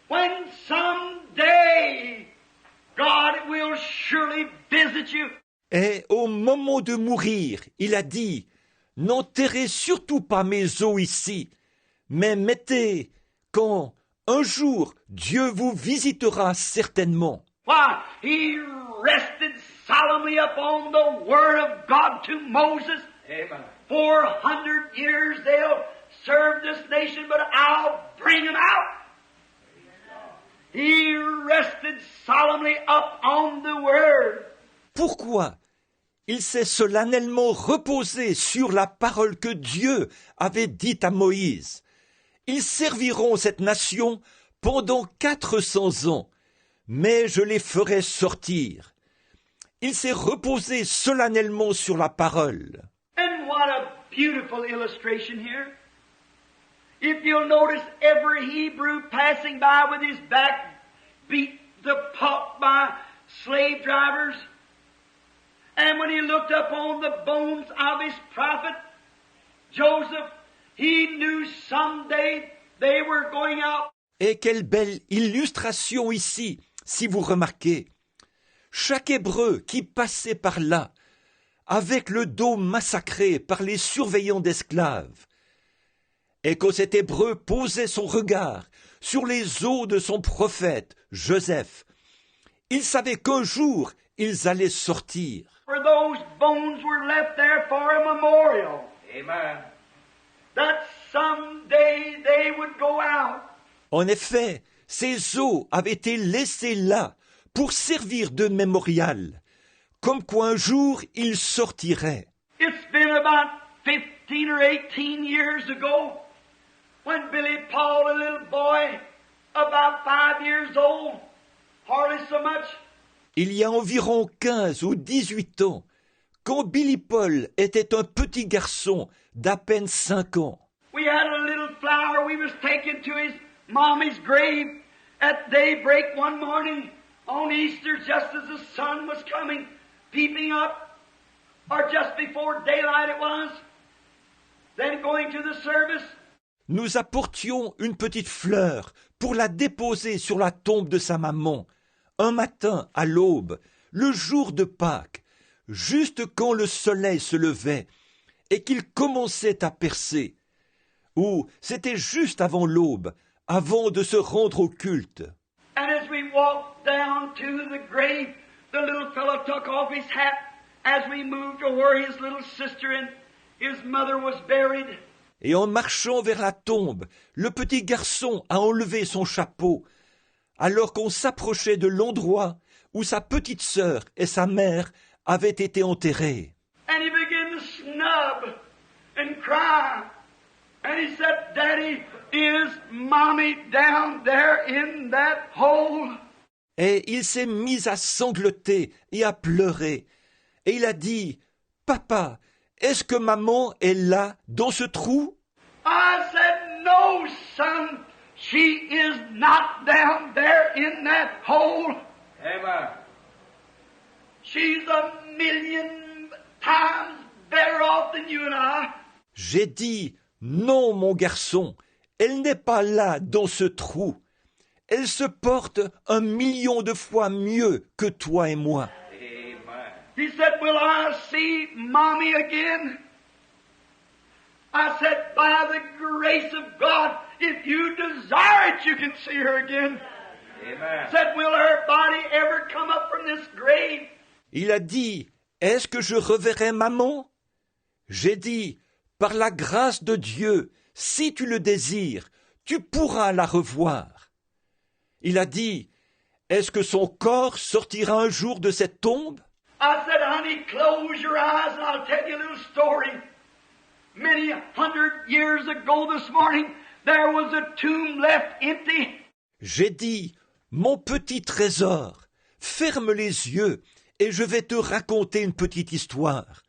when someday God will surely visit you.
Et au moment de mourir, il a dit, « N'enterrez surtout pas mes os ici, mais mettez quand un jour Dieu vous visitera certainement. »
Why? He rested solemnly upon the word of God to Moses. Amen. 400 years they'll serve this nation, but I'll bring them out. He rested solemnly upon the word.
Pourquoi? Il s'est solennellement reposé sur la parole que Dieu avait dite à Moïse. Ils serviront cette nation pendant 400 ans, mais je les ferai sortir. Il s'est reposé solennellement sur la parole.
And what a beautiful illustration here. If you'll notice, every Hebrew passing by with his back beat the pulp by slave drivers. And when he looked upon the bones of his prophet, Joseph, he knew someday they were going out.
Et quelle belle illustration ici, si vous remarquez. Chaque Hébreu qui passait par là, avec le dos massacré par les surveillants d'esclaves, et quand cet Hébreu posait son regard sur les os de son prophète, Joseph, il savait qu'un jour ils allaient sortir.
For those bones were left there for a memorial. Amen. That someday they would go out.
En effet, ces os avaient été laissés là pour servir de mémorial, comme quoi un jour ils sortiraient.
It's been about 15 or 18 years ago when Billy Paul, a little boy, about 5 years old, hardly so much.
Il y a environ 15 ou 18 ans, quand Billy Paul était un petit garçon d'à peine 5 ans.
We had a little flower we was taking to his mommy's grave at daybreak one morning on Easter, just as the sun was coming, peeping up, or just before daylight it was, then going to the service.
Nous apportions une petite fleur pour la déposer sur la tombe de sa maman, un matin à l'aube, le jour de Pâques, juste quand le soleil se levait et qu'il commençait à percer, ou c'était juste avant l'aube, avant de se rendre au culte.
And as we walked down to the grave, the little fellow took off his hat as we moved to where his little sister and his mother was buried.
Et en marchant vers la tombe, le petit garçon a enlevé son chapeau, alors qu'on s'approchait de l'endroit où sa petite sœur et sa mère avaient été enterrées.
And he began to snub and cry. And he said, Daddy, is Mommy down there in that hole?
Et il s'est mis à sangloter et à pleurer. Et il a dit, « Papa, est-ce que maman est là, dans ce trou ?»
I said, No, son, she is not down there in that hole.
Amen.
She's a million times better off than you and I.
J'ai dit, « Non, mon garçon, elle n'est pas là, dans ce trou. Elle se porte 1 million de fois mieux que toi et moi. »
He said, Will I see Mommy again? I said, By the grace of God, if you desire it, you can see her again.
Amen.
Said, Will her body ever come up from this grave?
Il a dit, « Est-ce que je reverrai maman ?» J'ai dit, « Par la grâce de Dieu, si tu le désires, tu pourras la revoir. » Il a dit, « Est-ce que son corps sortira un jour de cette tombe ?»
I said, Honey, close your eyes and I'll tell you a little story. Many 100 years ago this morning, there was a tomb left empty.
J'ai dit, « Mon petit trésor, ferme les yeux et je vais te raconter une petite histoire.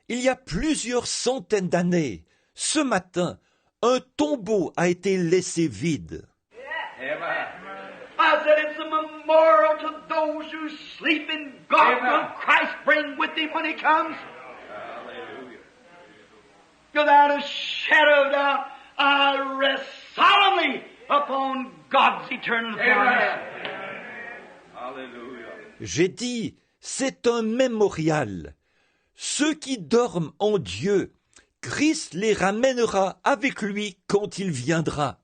Il y a plusieurs centaines d'années, ce matin, un tombeau a été laissé vide. »
Amen.
I said, It's a memorial to those who sleep in God.
Amen.
Will Christ bring with him when he comes?
Hallelujah.
Without a shadow of doubt, I rest solemnly upon God's eternal promise.
Hallelujah.
J'ai dit, c'est un mémorial. Ceux qui dorment en Dieu, Christ les ramènera avec lui quand il viendra.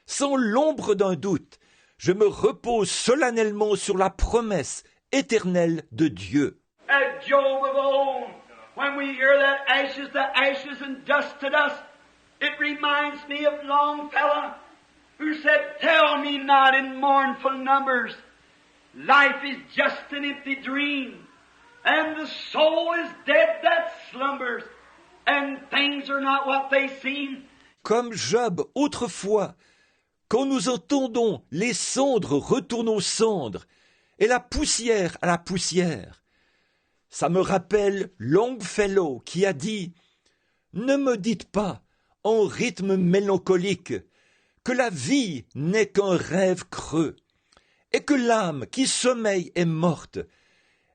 Sans l'ombre d'un doute, je me repose solennellement sur la promesse éternelle de Dieu.
As Job of old, when we hear that ashes and dust to dust, it reminds me of Longfellow, who said, Tell me not in mournful numbers, life is just an empty dream, and the soul is dead that slumbers, and things are not what they seem.
Comme Job autrefois, quand nous entendons les cendres retournent aux cendres et la poussière à la poussière. Ça me rappelle Longfellow qui a dit « Ne me dites pas, en rythme mélancolique, que la vie n'est qu'un rêve creux, et que l'âme qui sommeille est morte,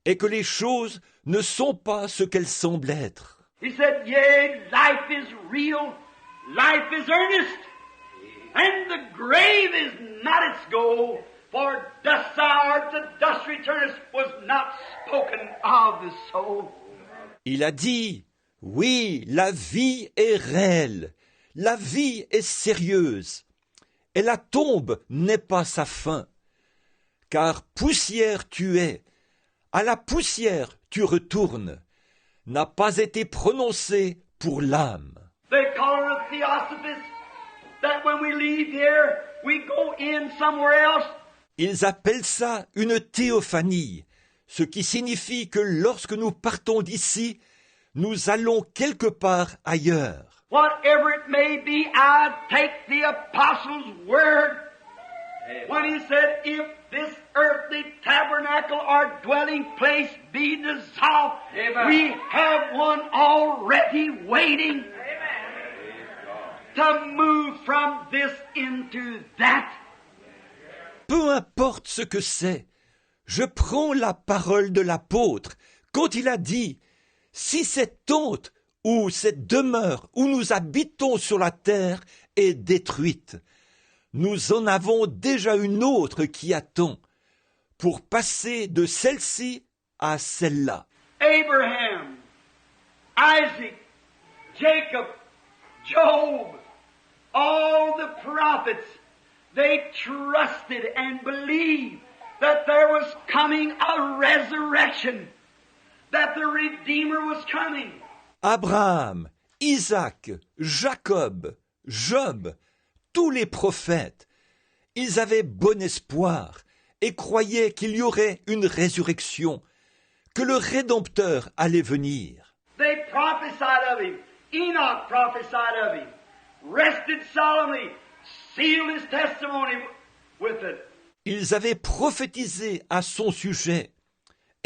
et que les choses ne sont pas ce qu'elles semblent être. »
He said, Yea, life is real, life is earnest, and the grave is not its goal, for dust thou art, to dust returnest, was not spoken of the soul.
Il a dit « Oui, la vie est réelle, la vie est sérieuse, et la tombe n'est pas sa fin. Car poussière tu es, à la poussière tu retournes, n'a pas été prononcé pour l'âme. »
They call her a theosophist, that when we leave here, we go in somewhere else.
Ils appellent ça une théophanie, ce qui signifie que lorsque nous partons d'ici, nous allons quelque part ailleurs.
Whatever it may be, I take the apostle's word when he said, If this earthly tabernacle or dwelling place be dissolved,
Amen.
we have one already waiting to move from this into that.
Peu importe ce que c'est, je prends la parole de l'apôtre quand il a dit « Si cette tente ou cette demeure où nous habitons sur la terre est détruite, nous en avons déjà une autre qui attend pour passer de celle-ci à celle-là. »
Abraham, Isaac, Jacob, Job, all the prophets, they trusted and believed that there was coming a resurrection, that the Redeemer was coming.
Abraham, Isaac, Jacob, Job, tous les prophètes, Ils avaient bon espoir et croyaient qu'il y aurait une résurrection, que le Rédempteur allait venir.
They prophesied of him. Enoch prophesied of him. Rested solemnly, sealed his testimony with it.
Ils avaient prophétisé à son sujet.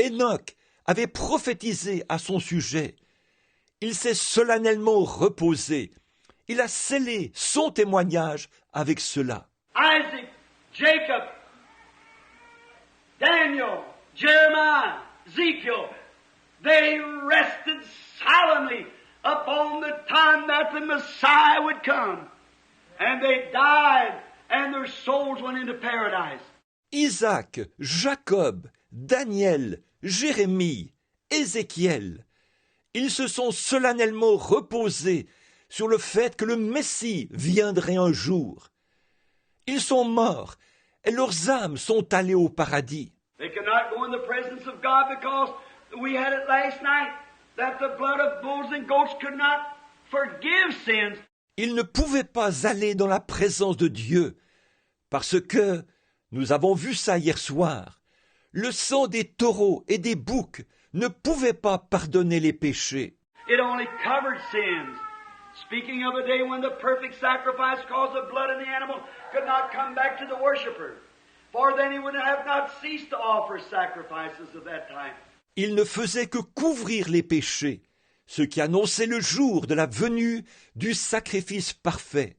Enoch avait prophétisé à son sujet. Il s'est solennellement reposé. Il a scellé son témoignage avec cela.
Isaac, Jacob, Daniel, Jeremiah, Ezekiel, they rested solemnly upon the time that the Messiah would come. And they died, and their souls went into paradise.
Isaac, Jacob, Daniel, Jérémie, Ézéchiel, ils se sont solennellement reposés sur le fait que le Messie viendrait un jour. Ils sont morts et leurs âmes sont allées au paradis.
They could not go in the presence of God because we had it last night that the blood of bulls and goats could not forgive sins.
Ils ne pouvaient pas aller dans la présence de Dieu parce que, nous avons vu ça hier soir, le sang des taureaux et des boucs ne pouvait pas pardonner les péchés.
It only covered sins. Speaking of a day when the perfect sacrifice caused the blood of the animal could not come back to the worshiper. For then he would have not ceased to offer sacrifices of that time.
Il ne faisait que couvrir les péchés, ce qui annonçait le jour de la venue du sacrifice parfait.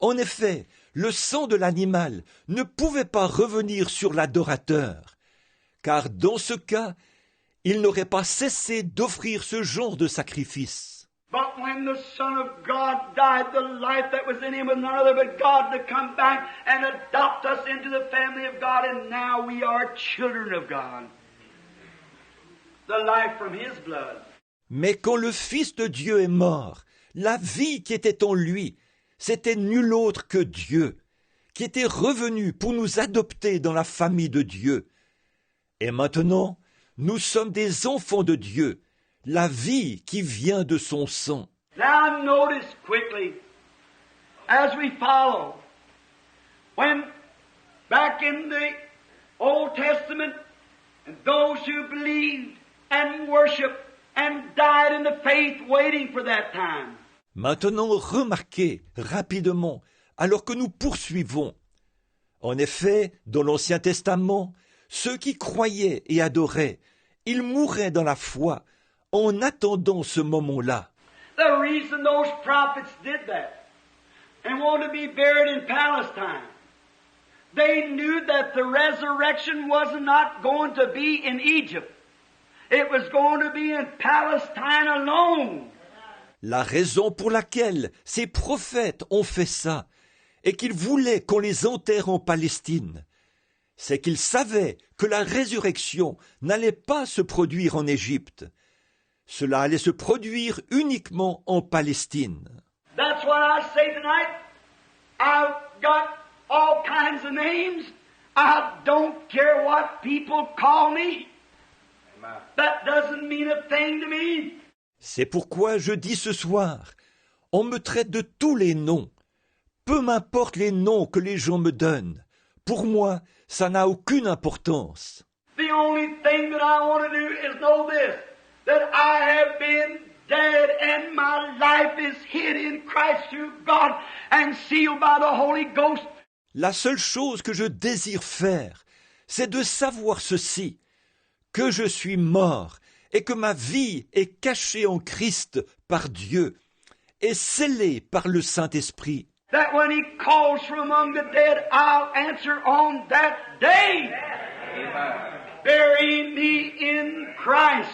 En effet, le sang de l'animal ne pouvait pas revenir sur l'adorateur, car dans ce cas, il n'aurait pas cessé d'offrir ce genre de sacrifice.
But when the Son of God died, the life that was in him was none other but God to come back and adopt us into the family of God, and now we are children of God. The life from his blood.
Mais quand le Fils de Dieu est mort, la vie qui était en lui, c'était nul autre que Dieu, qui était revenu pour nous adopter dans la famille de Dieu. Et maintenant, nous sommes des enfants de Dieu, la vie qui vient de son sang.
Now notice quickly, as we follow, when back in the Old Testament, and those who believed and worshiped and died in the faith waiting for that time.
Maintenant, remarquez rapidement, alors que nous poursuivons. En effet, dans l'Ancien Testament, ceux qui croyaient et adoraient, ils mouraient dans la foi, en attendant ce moment-là.
The reason those prophets did that and wanted to be buried in Palestine, they knew that the resurrection was not going to be in Egypt. It was going to be in Palestine alone.
La raison pour laquelle ces prophètes ont fait ça et qu'ils voulaient qu'on les enterre en Palestine, c'est qu'ils savaient que la résurrection n'allait pas se produire en Égypte. Cela allait se produire uniquement en Palestine.
That's what I say tonight. I've got all kinds of names. I don't care what people call me. That doesn't mean a thing to me.
C'est pourquoi je dis ce soir, on me traite de tous les noms. Peu m'importe les noms que les gens me donnent. Pour moi, ça n'a aucune importance.
The only thing that I want to do is know this, that I have been dead and my life is hid in Christ through God and sealed by the Holy Ghost.
La seule chose que je désire faire, c'est de savoir ceci, que je suis mort et que ma vie est cachée en Christ par Dieu et scellée par le Saint-Esprit.
That when he calls from among the dead, I'll answer on that day. Bury me in Christ.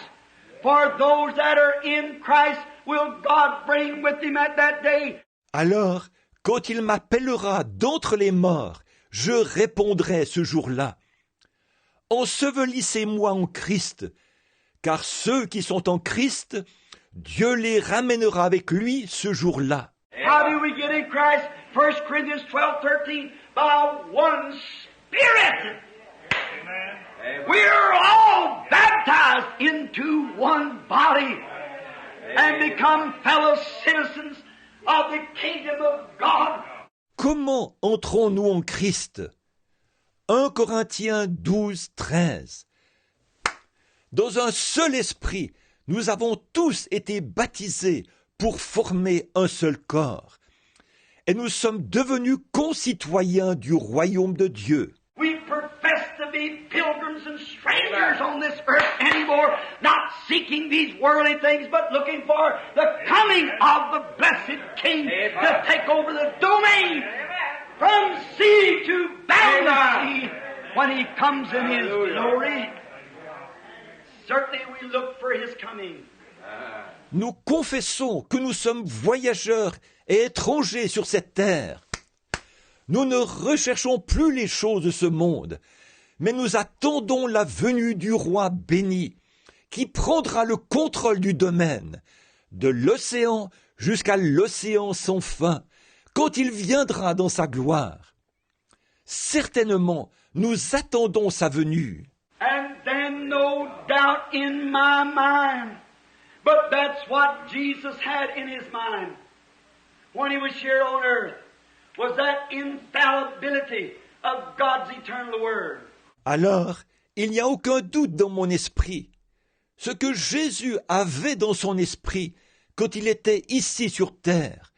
For those that are in Christ will God bring with him at that day.
Alors, quand il m'appellera d'entre les morts, je répondrai ce jour-là. Ensevelissez-moi en Christ, car ceux qui sont en Christ, Dieu les ramènera avec lui ce jour-là.
How do we get in Christ? 1 Corinthians 12:13, by one Spirit. We are all baptized into one body and become fellow citizens of the kingdom of God.
Comment entrons-nous en Christ? 1 Corinthiens 12, 13. Dans un seul esprit, nous avons tous été baptisés pour former un seul corps. Et nous sommes devenus concitoyens du royaume de Dieu.
We profess to be pilgrims and strangers on this earth anymore, not seeking these worldly things, but looking for the coming of the blessed King to take over the domain from sea to boundless sea when He comes in His glory. Certainly we look for His coming.
Nous confessons que nous sommes voyageurs et étrangers sur cette terre. Nous ne recherchons plus les choses de ce monde, mais nous attendons la venue du roi béni, qui prendra le contrôle du domaine, de l'océan jusqu'à l'océan sans fin, quand il viendra dans sa gloire. Certainement, nous attendons sa venue.
And then no doubt in my mind, but that's what Jesus had in His mind when He was here on earth, was that infallibility of God's eternal Word.
Alors, il n'y a aucun doute dans mon esprit. Ce que Jésus avait dans son esprit quand il était ici sur terre,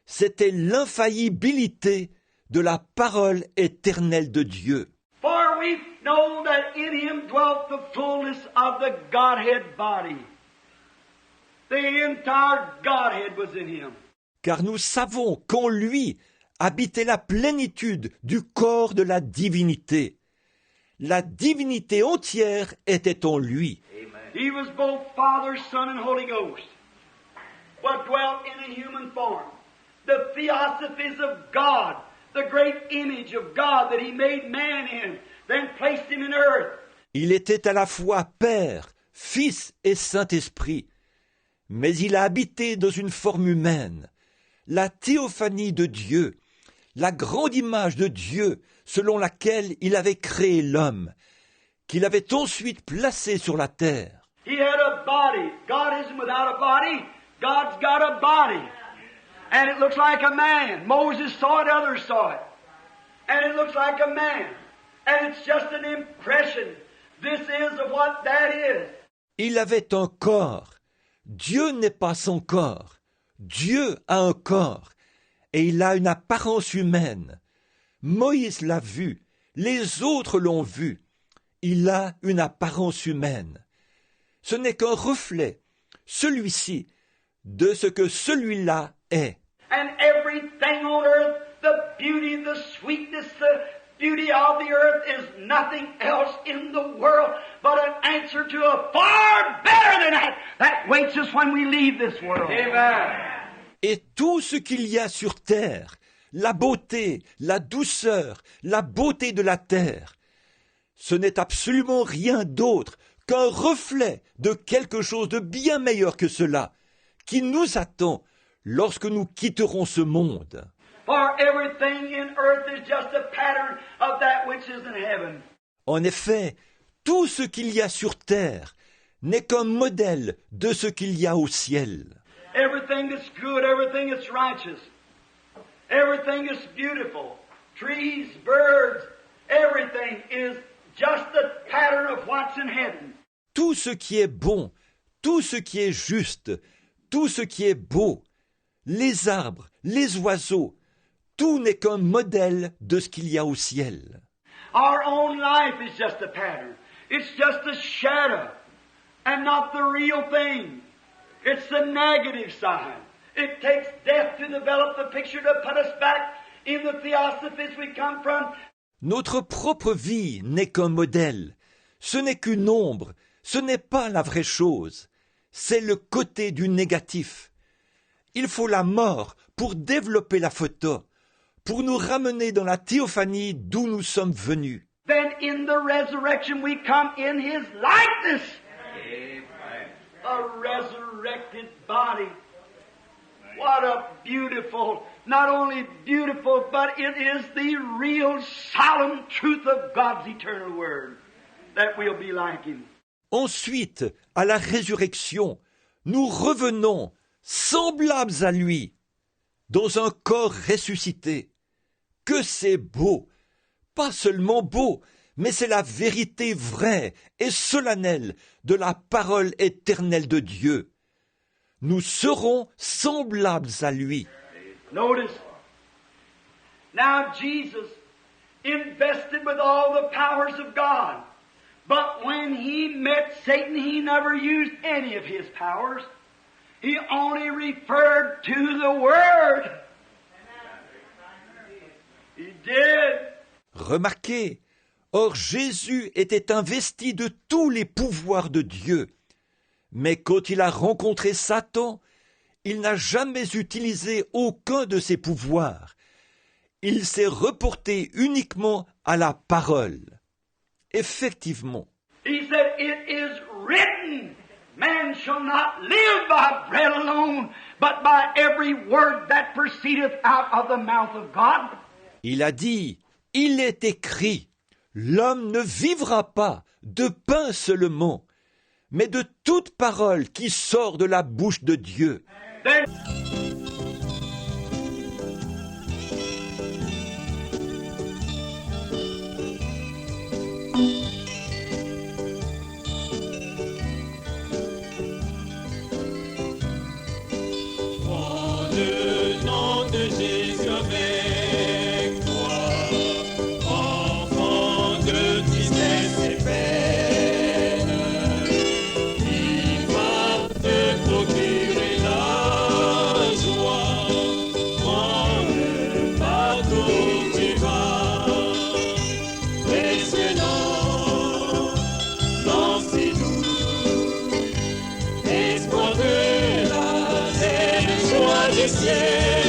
c'était l'infaillibilité de la parole éternelle de Dieu.
For we know that in Him dwelt the fullness of the Godhead body. The entire Godhead was in Him.
Car nous savons qu'en lui habitait la plénitude du corps de la divinité. La divinité entière était en lui.
He was both Father, Son, and Holy Ghost, but dwelt in a human form. The theosophies of God, the great image of God that He made man in, then placed him in earth.
Il était à la fois Père, Fils et Saint-Esprit, mais il a habité dans une forme humaine. La théophanie de Dieu, la grande image de Dieu selon laquelle il avait créé l'homme, qu'il avait ensuite placé sur la terre.
He had a body. God isn't without a body. God's got a body. And it looks like a man. Moses saw it, others saw it. And it looks like a man. And it's just an impression. This is of what that is.
Il avait un corps. Dieu n'est pas son corps. Dieu a un corps. Et il a une apparence humaine. Moïse l'a vu. Les autres l'ont vu. Il a une apparence humaine. Ce n'est qu'un reflet, celui-ci, de ce que celui-là est.
And everything on earth, the beauty, the sweetness, the beauty of the earth is nothing else in the world but an answer to a far better than that waits us when we leave this world. Amen.
Et tout ce qu'il y a sur terre, la beauté, la douceur, la beauté de la terre, ce n'est absolument rien d'autre qu'un reflet de quelque chose de bien meilleur que cela, qui nous attend lorsque nous quitterons ce monde.
For everything in earth is just a pattern of that which is in heaven.
En effet, tout ce qu'il y a sur terre n'est qu'un modèle de ce qu'il y a au ciel.
Everything that's good, everything that's righteous, everything that's beautiful, trees, birds, everything is just a pattern of what's in heaven.
Tout ce qui est bon, tout ce qui est juste, tout ce qui est beau, les arbres, les oiseaux, tout n'est qu'un modèle de ce qu'il y a au ciel.
Our own life is just a pattern. It's just a shadow and not the real thing. It's the negative side. It takes death to develop the picture to put us back in the theosophies we come from.
Notre propre vie n'est qu'un modèle. Ce n'est qu'une ombre. Ce n'est pas la vraie chose. C'est le côté du négatif. Il faut la mort pour développer la photo, pour nous ramener dans la théophanie d'où nous sommes venus.
Then in the resurrection we come in His likeness. A resurrected body. What a beautiful, not only beautiful, but it is the real solemn truth of God's eternal word that we'll be like Him.
Ensuite, à la résurrection, nous revenons semblables à lui, dans un corps ressuscité. Que c'est beau! Pas seulement beau, mais c'est la vérité vraie et solennelle de la parole éternelle de Dieu. Nous serons semblables à lui.
Notice, now Jesus invested with all the powers of God. But when he met Satan, he never used any of his powers. He only referred to the Word. He did.
Remarquez, or Jésus était investi de tous les pouvoirs de Dieu. Mais quand il a rencontré Satan, il n'a jamais utilisé aucun de ses pouvoirs. Il s'est reporté uniquement à la parole. Effectivement.
He said, "It is written, man shall not live by bread alone, but by every word that proceedeth out of the mouth of God."
Il a dit, il est écrit, l'homme ne vivra pas de pain seulement, mais de toute parole qui sort de la bouche de Dieu.
Then
Prends le nom de Jésus avec toi, enfant de tristesse et peine. Il va te procurer la joie. Prends le bateau, tu vas. Excellent, non si doux, espoir de la terre, joie du ciel.